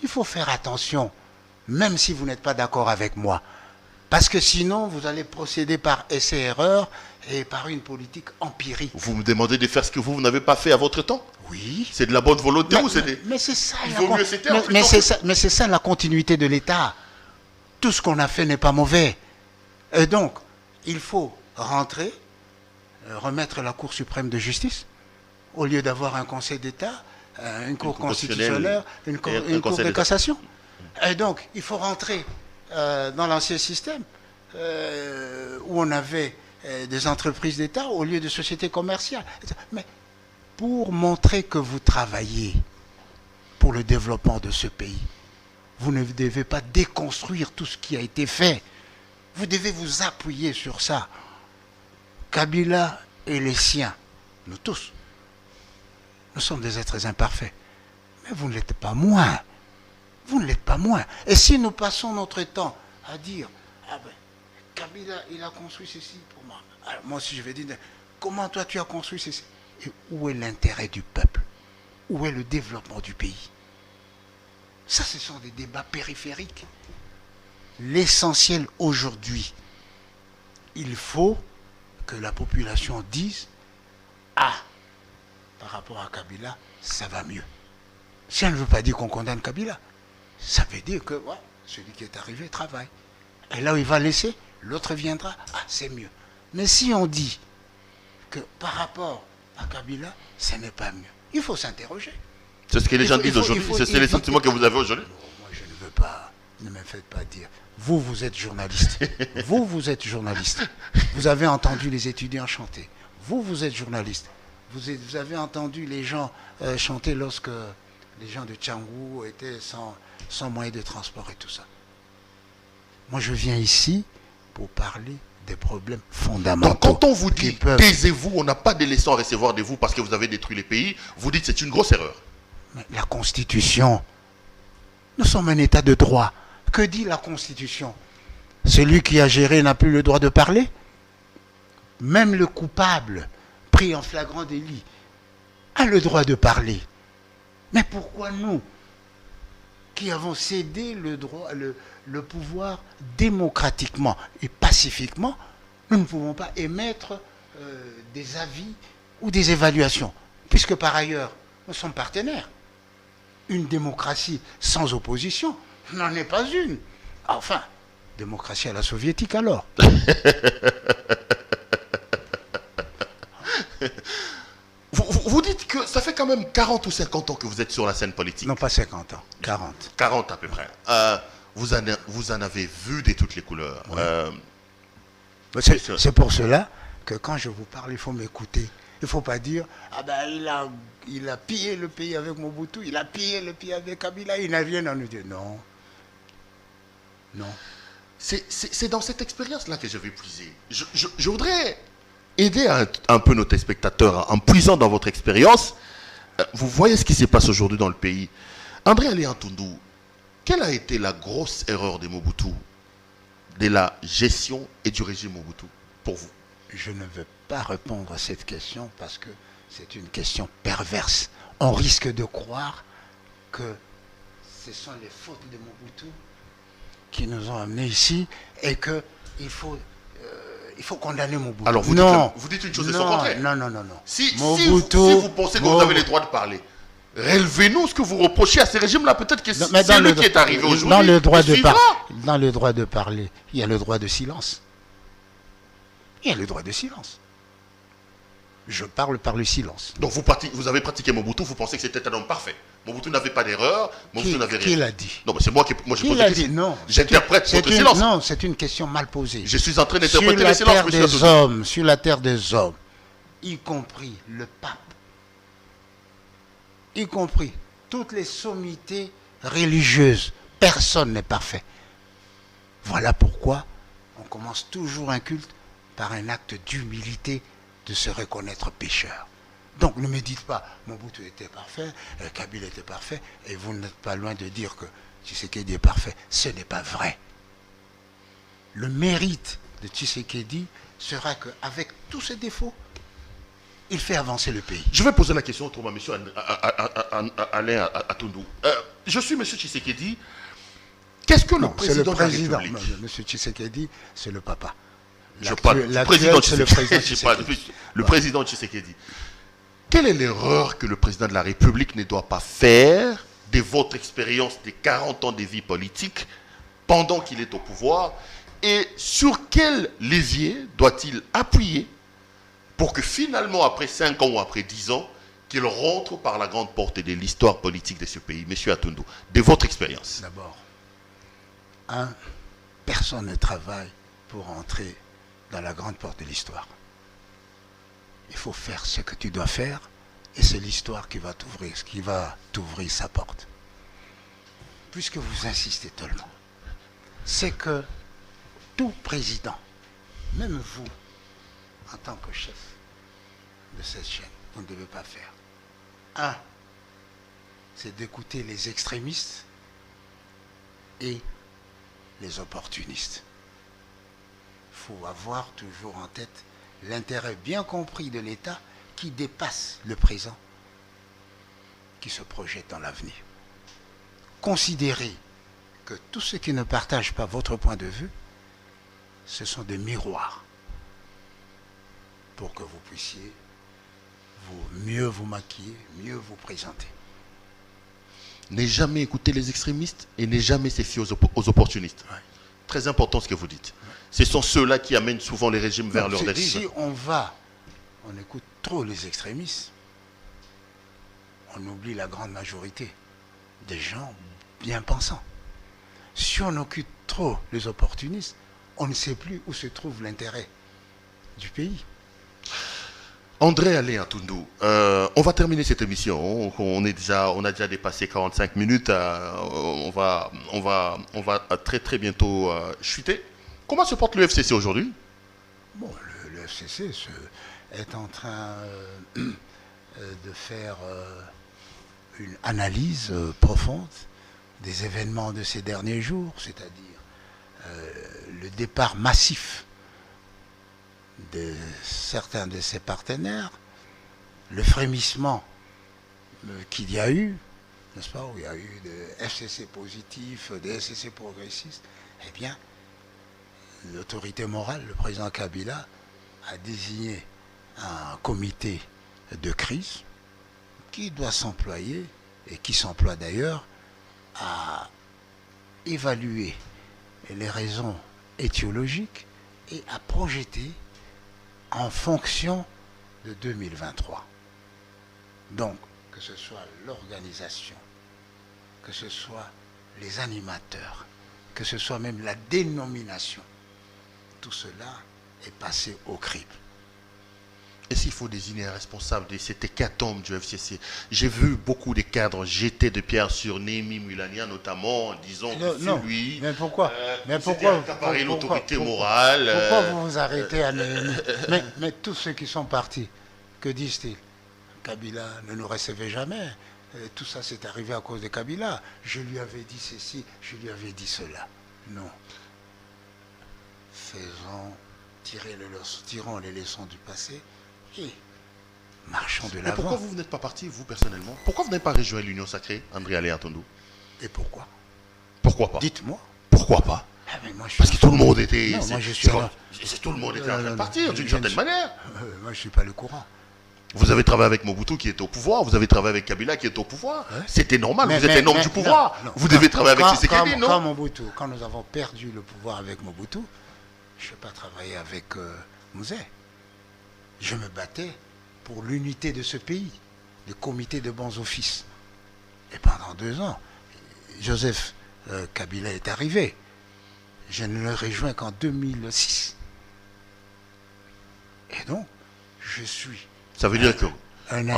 S3: il faut faire attention, même si vous n'êtes pas d'accord avec moi, parce que sinon vous allez procéder par essai-erreur et par une politique empirique.
S2: Vous me demandez de faire ce que vous n'avez pas fait à votre temps?
S3: Oui.
S2: C'est de la bonne volonté ou c'est des...
S3: Mais c'est ça.
S2: Il vaut mieux se taire plutôt
S3: mais
S2: que-
S3: c'est ça la continuité de l'État. Tout ce qu'on a fait n'est pas mauvais. Et donc, il faut rentrer, remettre la Cour suprême de justice, au lieu d'avoir un Conseil d'État, une Cour constitutionnelle, une Cour
S2: Conseil
S3: de
S2: d'État.
S3: cassation. Et donc, il faut rentrer dans l'ancien système où on avait des entreprises d'État au lieu de sociétés commerciales. Mais pour montrer que vous travaillez pour le développement de ce pays, vous ne devez pas déconstruire tout ce qui a été fait. Vous devez vous appuyer sur ça. Kabila et les siens, nous tous, nous sommes des êtres imparfaits. Mais vous ne l'êtes pas moins. Vous ne l'êtes pas moins. Et si nous passons notre temps à dire, ah ben, Kabila, il a construit ceci pour moi. Alors, moi aussi, je vais dire, comment toi tu as construit ceci? Et où est l'intérêt du peuple? Où est le développement du pays? Ça, ce sont des débats périphériques. L'essentiel aujourd'hui, il faut que la population dise, ah, par rapport à Kabila, ça va mieux. Si elle ne veut pas dire qu'on condamne Kabila, ça veut dire que ouais, celui qui est arrivé travaille. Et là où il va laisser, l'autre viendra, ah, c'est mieux. Mais si on dit que par rapport à Kabila, ce n'est pas mieux, il faut s'interroger.
S2: C'est ce que les
S3: Il
S2: gens
S3: faut-
S2: disent
S3: il faut-
S2: aujourd'hui.
S3: il faut-
S2: C'est les sentiments que vous avez aujourd'hui.
S3: Non, moi je ne veux pas, ne me faites pas dire. Vous êtes journaliste. vous êtes journaliste. Vous avez entendu les étudiants chanter. Vous êtes journaliste. Vous avez entendu les gens chanter lorsque les gens de Tchangou étaient sans moyen de transport et tout ça. Moi, je viens ici pour parler des problèmes fondamentaux.
S2: Donc quand on vous
S3: qui
S2: dit
S3: peuvent-
S2: taisez-vous, on n'a pas de leçons à recevoir de vous parce que vous avez détruit les pays, vous dites c'est une grosse erreur.
S3: Mais la Constitution, nous sommes un État de droit. Que dit la Constitution? Celui qui a géré n'a plus le droit de parler? Même le coupable, pris en flagrant délit, a le droit de parler. Mais pourquoi nous, qui avons cédé le droit, le pouvoir démocratiquement et pacifiquement, nous ne pouvons pas émettre des avis ou des évaluations, puisque par ailleurs, nous sommes partenaires. Une démocratie sans opposition n'en est pas une. Enfin, démocratie à la soviétique alors.
S2: Vous dites que ça fait quand même 40 ou 50 ans que vous êtes sur la scène politique.
S3: Non, pas 50 ans, 40.
S2: 40 à peu près. Vous en avez vu de toutes les couleurs.
S3: Oui. C'est pour cela que quand je vous parle, il faut m'écouter. Il ne faut pas dire, ah ben il a pillé le pays avec Mobutu, il a pillé le pays avec Kabila, il n'a rien à nous dire. Non. Non.
S2: C'est dans cette expérience-là que je vais puiser. Je voudrais aider un peu nos téléspectateurs en puisant dans votre expérience. Vous voyez ce qui se passe aujourd'hui dans le pays. André Alain Atundu, quelle a été la grosse erreur de Mobutu, de la gestion et du régime Mobutu, pour vous?
S3: Je ne veux pas répondre à cette question parce que c'est une question perverse. On risque de croire que ce sont les fautes de Mobutu qui nous ont amenés ici et qu'il faut condamner Mobutu.
S2: Alors vous dites une chose de son contraire.
S3: Non.
S2: Si
S3: Mobutu,
S2: vous pensez que vous avez le droit de parler, relevez-nous ce que vous reprochez à ces régimes-là. Peut-être que c'est lui qui est arrivé aujourd'hui.
S3: Dans le droit de parler, il y a le droit de silence. Il y a le droit de silence. Je parle par le silence.
S2: Donc vous avez pratiqué Mobutu, vous pensez que c'était un homme parfait. Mobutu n'avait pas d'erreur, Mobutu n'avait rien.
S3: Qui l'a dit?
S2: Non, mais c'est moi qui
S3: Qui l'a dit? Non.
S2: J'interprète votre silence.
S3: Non, c'est une question mal posée.
S2: Je suis en train d'interpréter le silence, monsieur Atundu.
S3: Sur la terre des hommes, y compris le pape, y compris toutes les sommités religieuses, personne n'est parfait. Voilà pourquoi on commence toujours un culte par un acte d'humilité, de se reconnaître pécheur. Donc ne me dites pas, Mobutu était parfait, Kabila était parfait, et vous n'êtes pas loin de dire que Tshisekedi est parfait. Ce n'est pas vrai. Le mérite de Tshisekedi sera qu'avec tous ses défauts, il fait avancer le pays.
S2: Je vais poser la question autrement, monsieur Alain Atundu. Je suis monsieur Tshisekedi. Qu'est-ce que le président de la République?
S3: Non, monsieur Tshisekedi, c'est le papa.
S2: Je parle du président Tshisekedi. Le président Tshisekedi. Quelle est l'erreur que le président de la République ne doit pas faire de votre expérience des 40 ans de vie politique pendant qu'il est au pouvoir? Et sur quel levier doit-il appuyer pour que finalement, après 5 ans ou après 10 ans, qu'il rentre par la grande porte de l'histoire politique de ce pays? Monsieur Atundu, de votre expérience.
S3: D'abord, personne ne travaille pour entrer dans la grande porte de l'histoire. Il faut faire ce que tu dois faire et c'est l'histoire qui va t'ouvrir sa porte. Puisque vous insistez tellement, c'est que tout président, même vous, en tant que chef de cette chaîne, vous ne devez pas faire. C'est d'écouter les extrémistes et les opportunistes. Il faut avoir toujours en tête l'intérêt bien compris de l'État qui dépasse le présent, qui se projette dans l'avenir. Considérez que tous ceux qui ne partagent pas votre point de vue, ce sont des miroirs pour que vous puissiez mieux vous maquiller, mieux vous présenter.
S2: Ne jamais écouter les extrémistes et ne jamais se fier aux opportunistes.
S3: Ouais.
S2: Très important ce que vous dites. Ce sont ceux-là qui amènent souvent les régimes vers leur dérive.
S3: Si on écoute trop les extrémistes, on oublie la grande majorité des gens bien pensants. Si on occupe trop les opportunistes, on ne sait plus où se trouve l'intérêt du pays.
S2: André Alain Atundu, on va terminer cette émission. On a déjà dépassé 45 minutes. On va très très bientôt chuter. Comment se porte le FCC aujourd'hui?
S3: Bon, le FCC est en train de faire une analyse profonde des événements de ces derniers jours, c'est-à-dire le départ massif de certains de ses partenaires, le frémissement qu'il y a eu, n'est-ce pas, où il y a eu des FCC positifs, des FCC progressistes, eh bien, l'autorité morale, le président Kabila, a désigné un comité de crise qui doit s'employer, et qui s'emploie d'ailleurs, à évaluer les raisons étiologiques et à projeter en fonction de 2023. Donc, que ce soit l'organisation, que ce soit les animateurs, que ce soit même la dénomination, tout cela est passé au crible.
S2: Et s'il faut désigner un responsable de cette hécatombe du FCC, j'ai vu beaucoup de cadres jeter de pierre sur Némi Mulania, notamment en disant que c'est lui.
S3: Mais pourquoi
S2: accaparé l'autorité morale.
S3: Pourquoi vous vous arrêtez à Némi mais tous ceux qui sont partis, que disent-ils? Kabila ne nous recevait jamais. Tout ça c'est arrivé à cause de Kabila. Je lui avais dit ceci, je lui avais dit cela. Non. Tirons les leçons du passé et marchons de l'avant.
S2: Mais pourquoi vous n'êtes pas parti, vous, personnellement? Pourquoi vous n'avez pas rejoint l'Union Sacrée, André Alain Atondo?
S3: Et pourquoi?
S2: Pourquoi pas?
S3: Dites-moi.
S2: Pourquoi pas?
S3: Parce
S2: que tout le monde était...
S3: Non,
S2: tout le monde était en train de partir, d'une certaine manière.
S3: Moi, je ne suis pas le courant.
S2: Vous avez travaillé avec Mobutu qui était au pouvoir, vous avez travaillé avec Kabila qui est au pouvoir. Ouais. C'était normal, vous êtes un homme du pouvoir. Non. Vous devez travailler avec Tshisekedi, non?
S3: Quand nous avons perdu le pouvoir avec Mobutu, je n'ai pas travaillé avec Mouzé. Je me battais pour l'unité de ce pays, le comité de bons offices. Et pendant 2 ans, Joseph Kabila est arrivé. Je ne le rejoins qu'en 2006. Et donc, je suis...
S2: Ça veut dire que en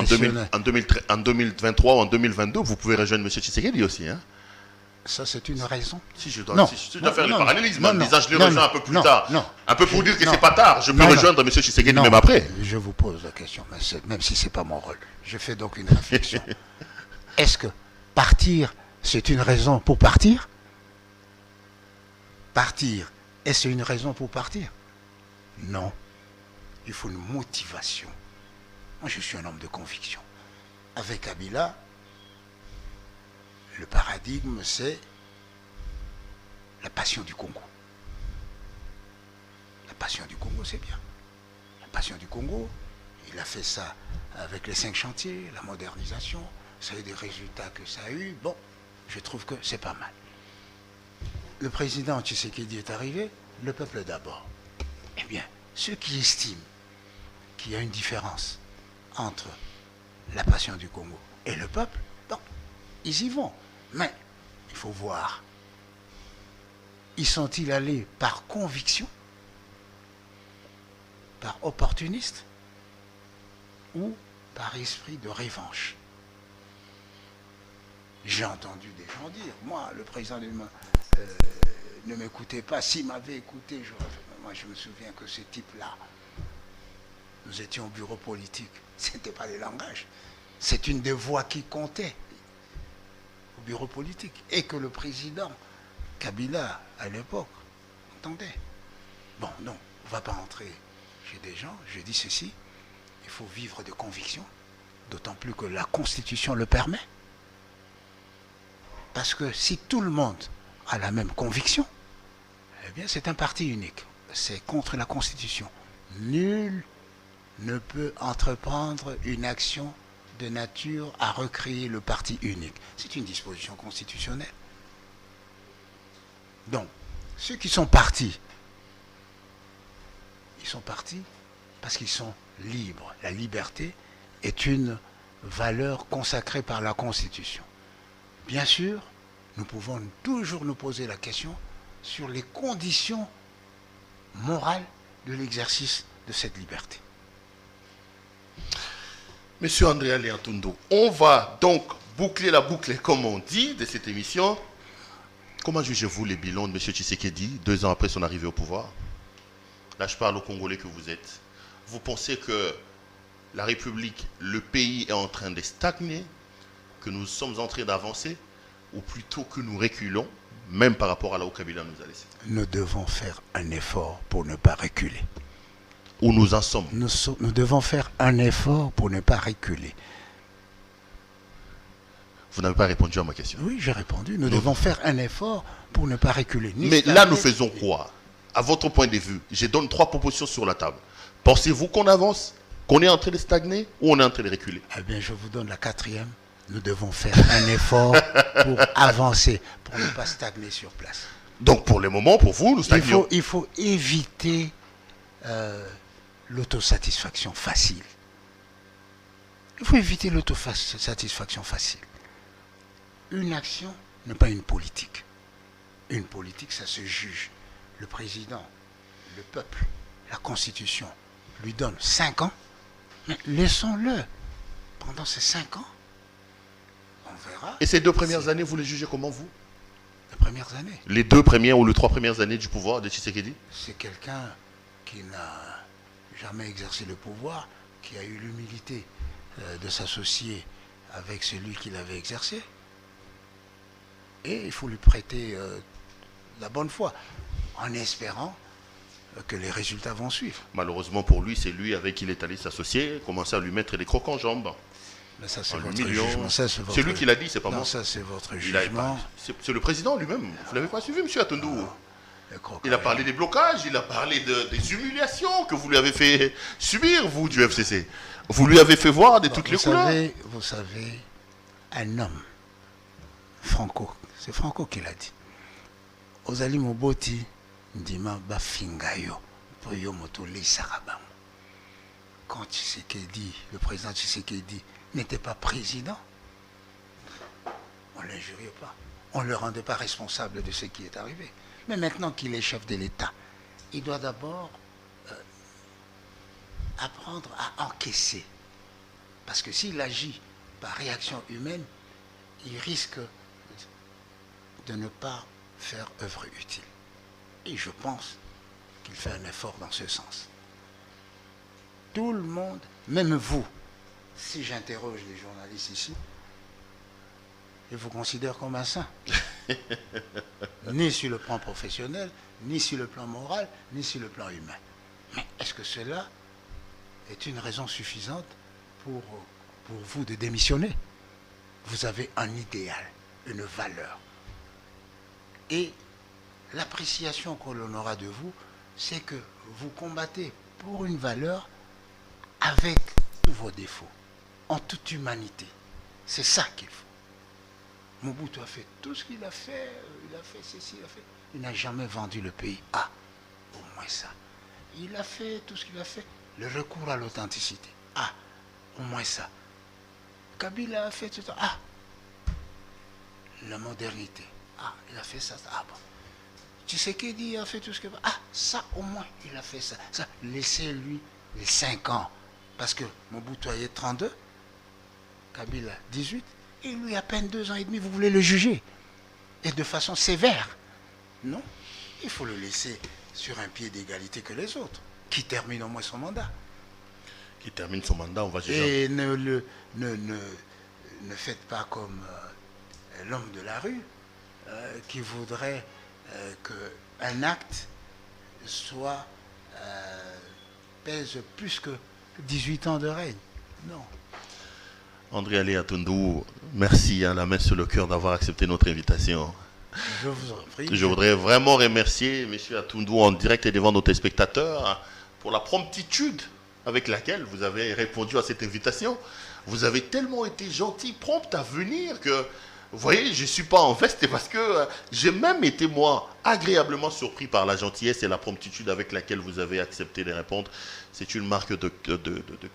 S2: 2023 ou en 2022, vous pouvez rejoindre M. Tshisekedi aussi, hein?
S3: Ça, c'est une raison.
S2: Si je dois faire le parallélisme, en disant je le rejoins un peu plus tard. Un peu pour dire que c'est pas tard. Je peux rejoindre M. Tshisekedi même après.
S3: Je vous pose la question, même si c'est pas mon rôle. Je fais donc une réflexion. Est-ce que partir, c'est une raison pour partir? Partir, est-ce une raison pour partir? Non. Il faut une motivation. Moi, je suis un homme de conviction. Avec Kabila, le paradigme, c'est la passion du Congo. La passion du Congo, c'est bien. La passion du Congo, il a fait ça avec les 5 chantiers, la modernisation, ça a eu des résultats que ça a eu. Bon, je trouve que c'est pas mal. Le président Tshisekedi est arrivé, le peuple d'abord. Eh bien, ceux qui estiment qu'il y a une différence entre la passion du Congo et le peuple, bon, ils y vont. Mais il faut voir, y sont-ils allés par conviction, par opportuniste ou par esprit de revanche? J'ai entendu des gens dire, moi, le président ne m'écoutait pas. S'il m'avait écouté, moi je me souviens que ce type-là, nous étions au bureau politique, ce n'était pas les langages, c'est une des voix qui comptait au bureau politique, et que le président Kabila, à l'époque, entendait. Bon, non, on ne va pas entrer chez des gens, je dis ceci, il faut vivre de conviction, d'autant plus que la Constitution le permet. Parce que si tout le monde a la même conviction, eh bien c'est un parti unique. C'est contre la Constitution. Nul ne peut entreprendre une action de nature à recréer le parti unique. C'est une disposition constitutionnelle. Donc, ceux qui sont partis, ils sont partis parce qu'ils sont libres. La liberté est une valeur consacrée par la Constitution. Bien sûr, nous pouvons toujours nous poser la question sur les conditions morales de l'exercice de cette liberté.
S2: Monsieur André Alain Atondo, on va donc boucler la boucle, comme on dit, de cette émission. Comment jugez-vous les bilans de M. Tshisekedi 2 ans après son arrivée au pouvoir? Là, je parle aux Congolais que vous êtes. Vous pensez que la République, le pays est en train de stagner, que nous sommes en train d'avancer ou plutôt que nous reculons, même par rapport à là où Kabila nous a laissé?
S3: Nous devons faire un effort pour ne pas reculer.
S2: Où nous en sommes?
S3: Nous devons faire un effort pour ne pas reculer.
S2: Vous n'avez pas répondu à ma question.
S3: Oui, j'ai répondu. Nous devons faire un effort pour ne pas reculer.
S2: Mais là, nous faisons quoi? À votre point de vue, je donne 3 propositions sur la table. Pensez-vous qu'on avance, qu'on est en train de stagner ou on est en train de reculer?
S3: Eh bien, je vous donne la 4e. Nous devons faire un effort pour avancer, pour ne pas stagner sur place.
S2: Donc, pour le moment, pour vous, nous stagnons.
S3: Il faut éviter l'autosatisfaction facile. Il faut éviter l'autosatisfaction facile. Une action n'est pas une politique. Une politique, ça se juge. Le président, le peuple, la Constitution lui donne 5 ans, mais laissons-le. Pendant ces 5 ans, on verra.
S2: Et ces 2 premières années, vous les jugez comment, vous?
S3: Les premières années.
S2: Les 2 premières ou les 3 premières années du pouvoir de Tshisekedi?
S3: C'est quelqu'un qui n'a jamais exercé le pouvoir, qui a eu l'humilité de s'associer avec celui qui l'avait exercé. Et il faut lui prêter la bonne foi, en espérant que les résultats vont suivre.
S2: Malheureusement pour lui, c'est lui avec qui il est allé s'associer, commencer à lui mettre des crocs en jambes.
S3: Mais ça, c'est votre jugement.
S2: C'est lui qui l'a dit, c'est pas moi.
S3: Non, ça, c'est votre jugement.
S2: C'est le président lui-même. Vous ne l'avez pas suivi, M. Atundou? Il a parlé des blocages, il a parlé des humiliations que vous lui avez fait subir, vous, du FCC. Vous lui avez fait voir de toutes les couleurs.
S3: Vous savez, un homme, Franco, c'est Franco qui l'a dit. Ozali Moboti, Ndima Bafingayo, Poyo Motole Sarabam. Quand Tshisekedi, le président Tshisekedi, n'était pas président, on ne l'injuriait pas. On ne le rendait pas responsable de ce qui est arrivé. Mais maintenant qu'il est chef de l'État, il doit d'abord apprendre à encaisser. Parce que s'il agit par réaction humaine, il risque de ne pas faire œuvre utile. Et je pense qu'il fait un effort dans ce sens. Tout le monde, même vous, si j'interroge les journalistes ici, ils vous considèrent comme un saint. Ni sur le plan professionnel, ni sur le plan moral, ni sur le plan humain. Mais est-ce que cela est une raison suffisante pour vous de démissionner? Vous avez un idéal, une valeur. Et l'appréciation que l'on aura de vous, c'est que vous combattez pour une valeur avec tous vos défauts, en toute humanité. C'est ça qu'il faut. Mobutu a fait tout ce qu'il a fait, il a fait ceci, il a fait. Il n'a jamais vendu le pays. Ah, au moins ça. Il a fait tout ce qu'il a fait. Le recours à l'authenticité. Ah, au moins ça. Kabila a fait tout ça. Ah, la modernité. Ah, il a fait ça. Ah bon. Tshisekedi a fait tout ce qu'il a fait. Ah, ça au moins, il a fait ça. Ça, laissez-lui les 5 ans. Parce que Mobutu a 32, Kabila 18. Et lui, à peine 2 ans et demi, vous voulez le juger. Et de façon sévère. Non, il faut le laisser sur un pied d'égalité que les autres, qui termine au moins son mandat.
S2: Qui termine son mandat, on va juger.
S3: Et ne faites pas comme l'homme de la rue, qui voudrait qu'un acte pèse plus que 18 ans de règne. Non.
S2: André Alé Atundou, merci à la main sur le cœur d'avoir accepté notre invitation.
S3: Je vous en prie.
S2: Je voudrais vraiment remercier M. Atundou en direct et devant nos téléspectateurs pour la promptitude avec laquelle vous avez répondu à cette invitation. Vous avez tellement été gentil, prompt à venir que, vous voyez, je ne suis pas en veste parce que j'ai même été, moi, agréablement surpris par la gentillesse et la promptitude avec laquelle vous avez accepté de répondre. C'est une marque de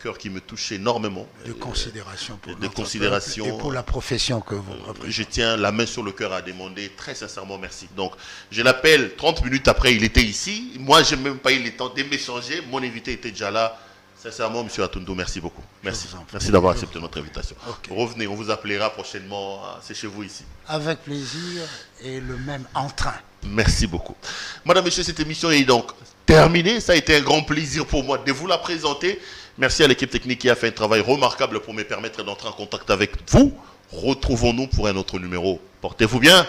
S2: cœur qui me touche énormément.
S3: De considération pour
S2: de considération
S3: et pour la profession que vous représentez.
S2: Je tiens la main sur le cœur à demander très sincèrement merci. Donc, je l'appelle 30 minutes après, il était ici. Moi, je n'ai même pas eu le temps de m'échanger. Mon invité était déjà là. Sincèrement, M. Atundou, merci beaucoup. Merci. Merci d'avoir accepté notre invitation. Okay. Revenez, on vous appellera prochainement. C'est chez vous ici.
S3: Avec plaisir et le même entrain.
S2: Merci beaucoup. Madame, Monsieur, cette émission est donc terminée. Ça a été un grand plaisir pour moi de vous la présenter. Merci à l'équipe technique qui a fait un travail remarquable pour me permettre d'entrer en contact avec vous. Retrouvons-nous pour un autre numéro. Portez-vous bien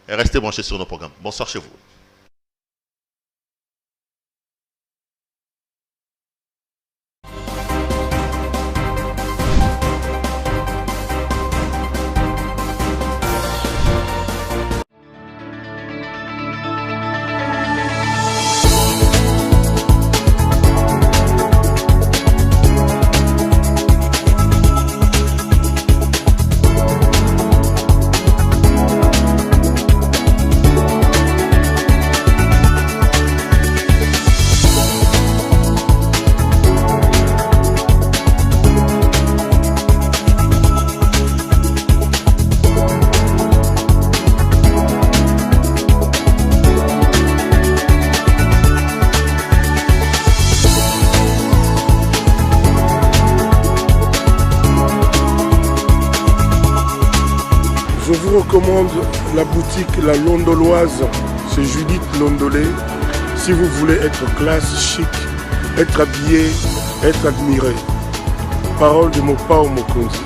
S2: et restez branchés sur nos programmes. Bonsoir chez vous.
S1: Je vous recommande la boutique La Londoloise, c'est Judith Londolé. Si vous voulez être classe, chic, être habillé, être admiré. Parole de Mopao Mokonzi.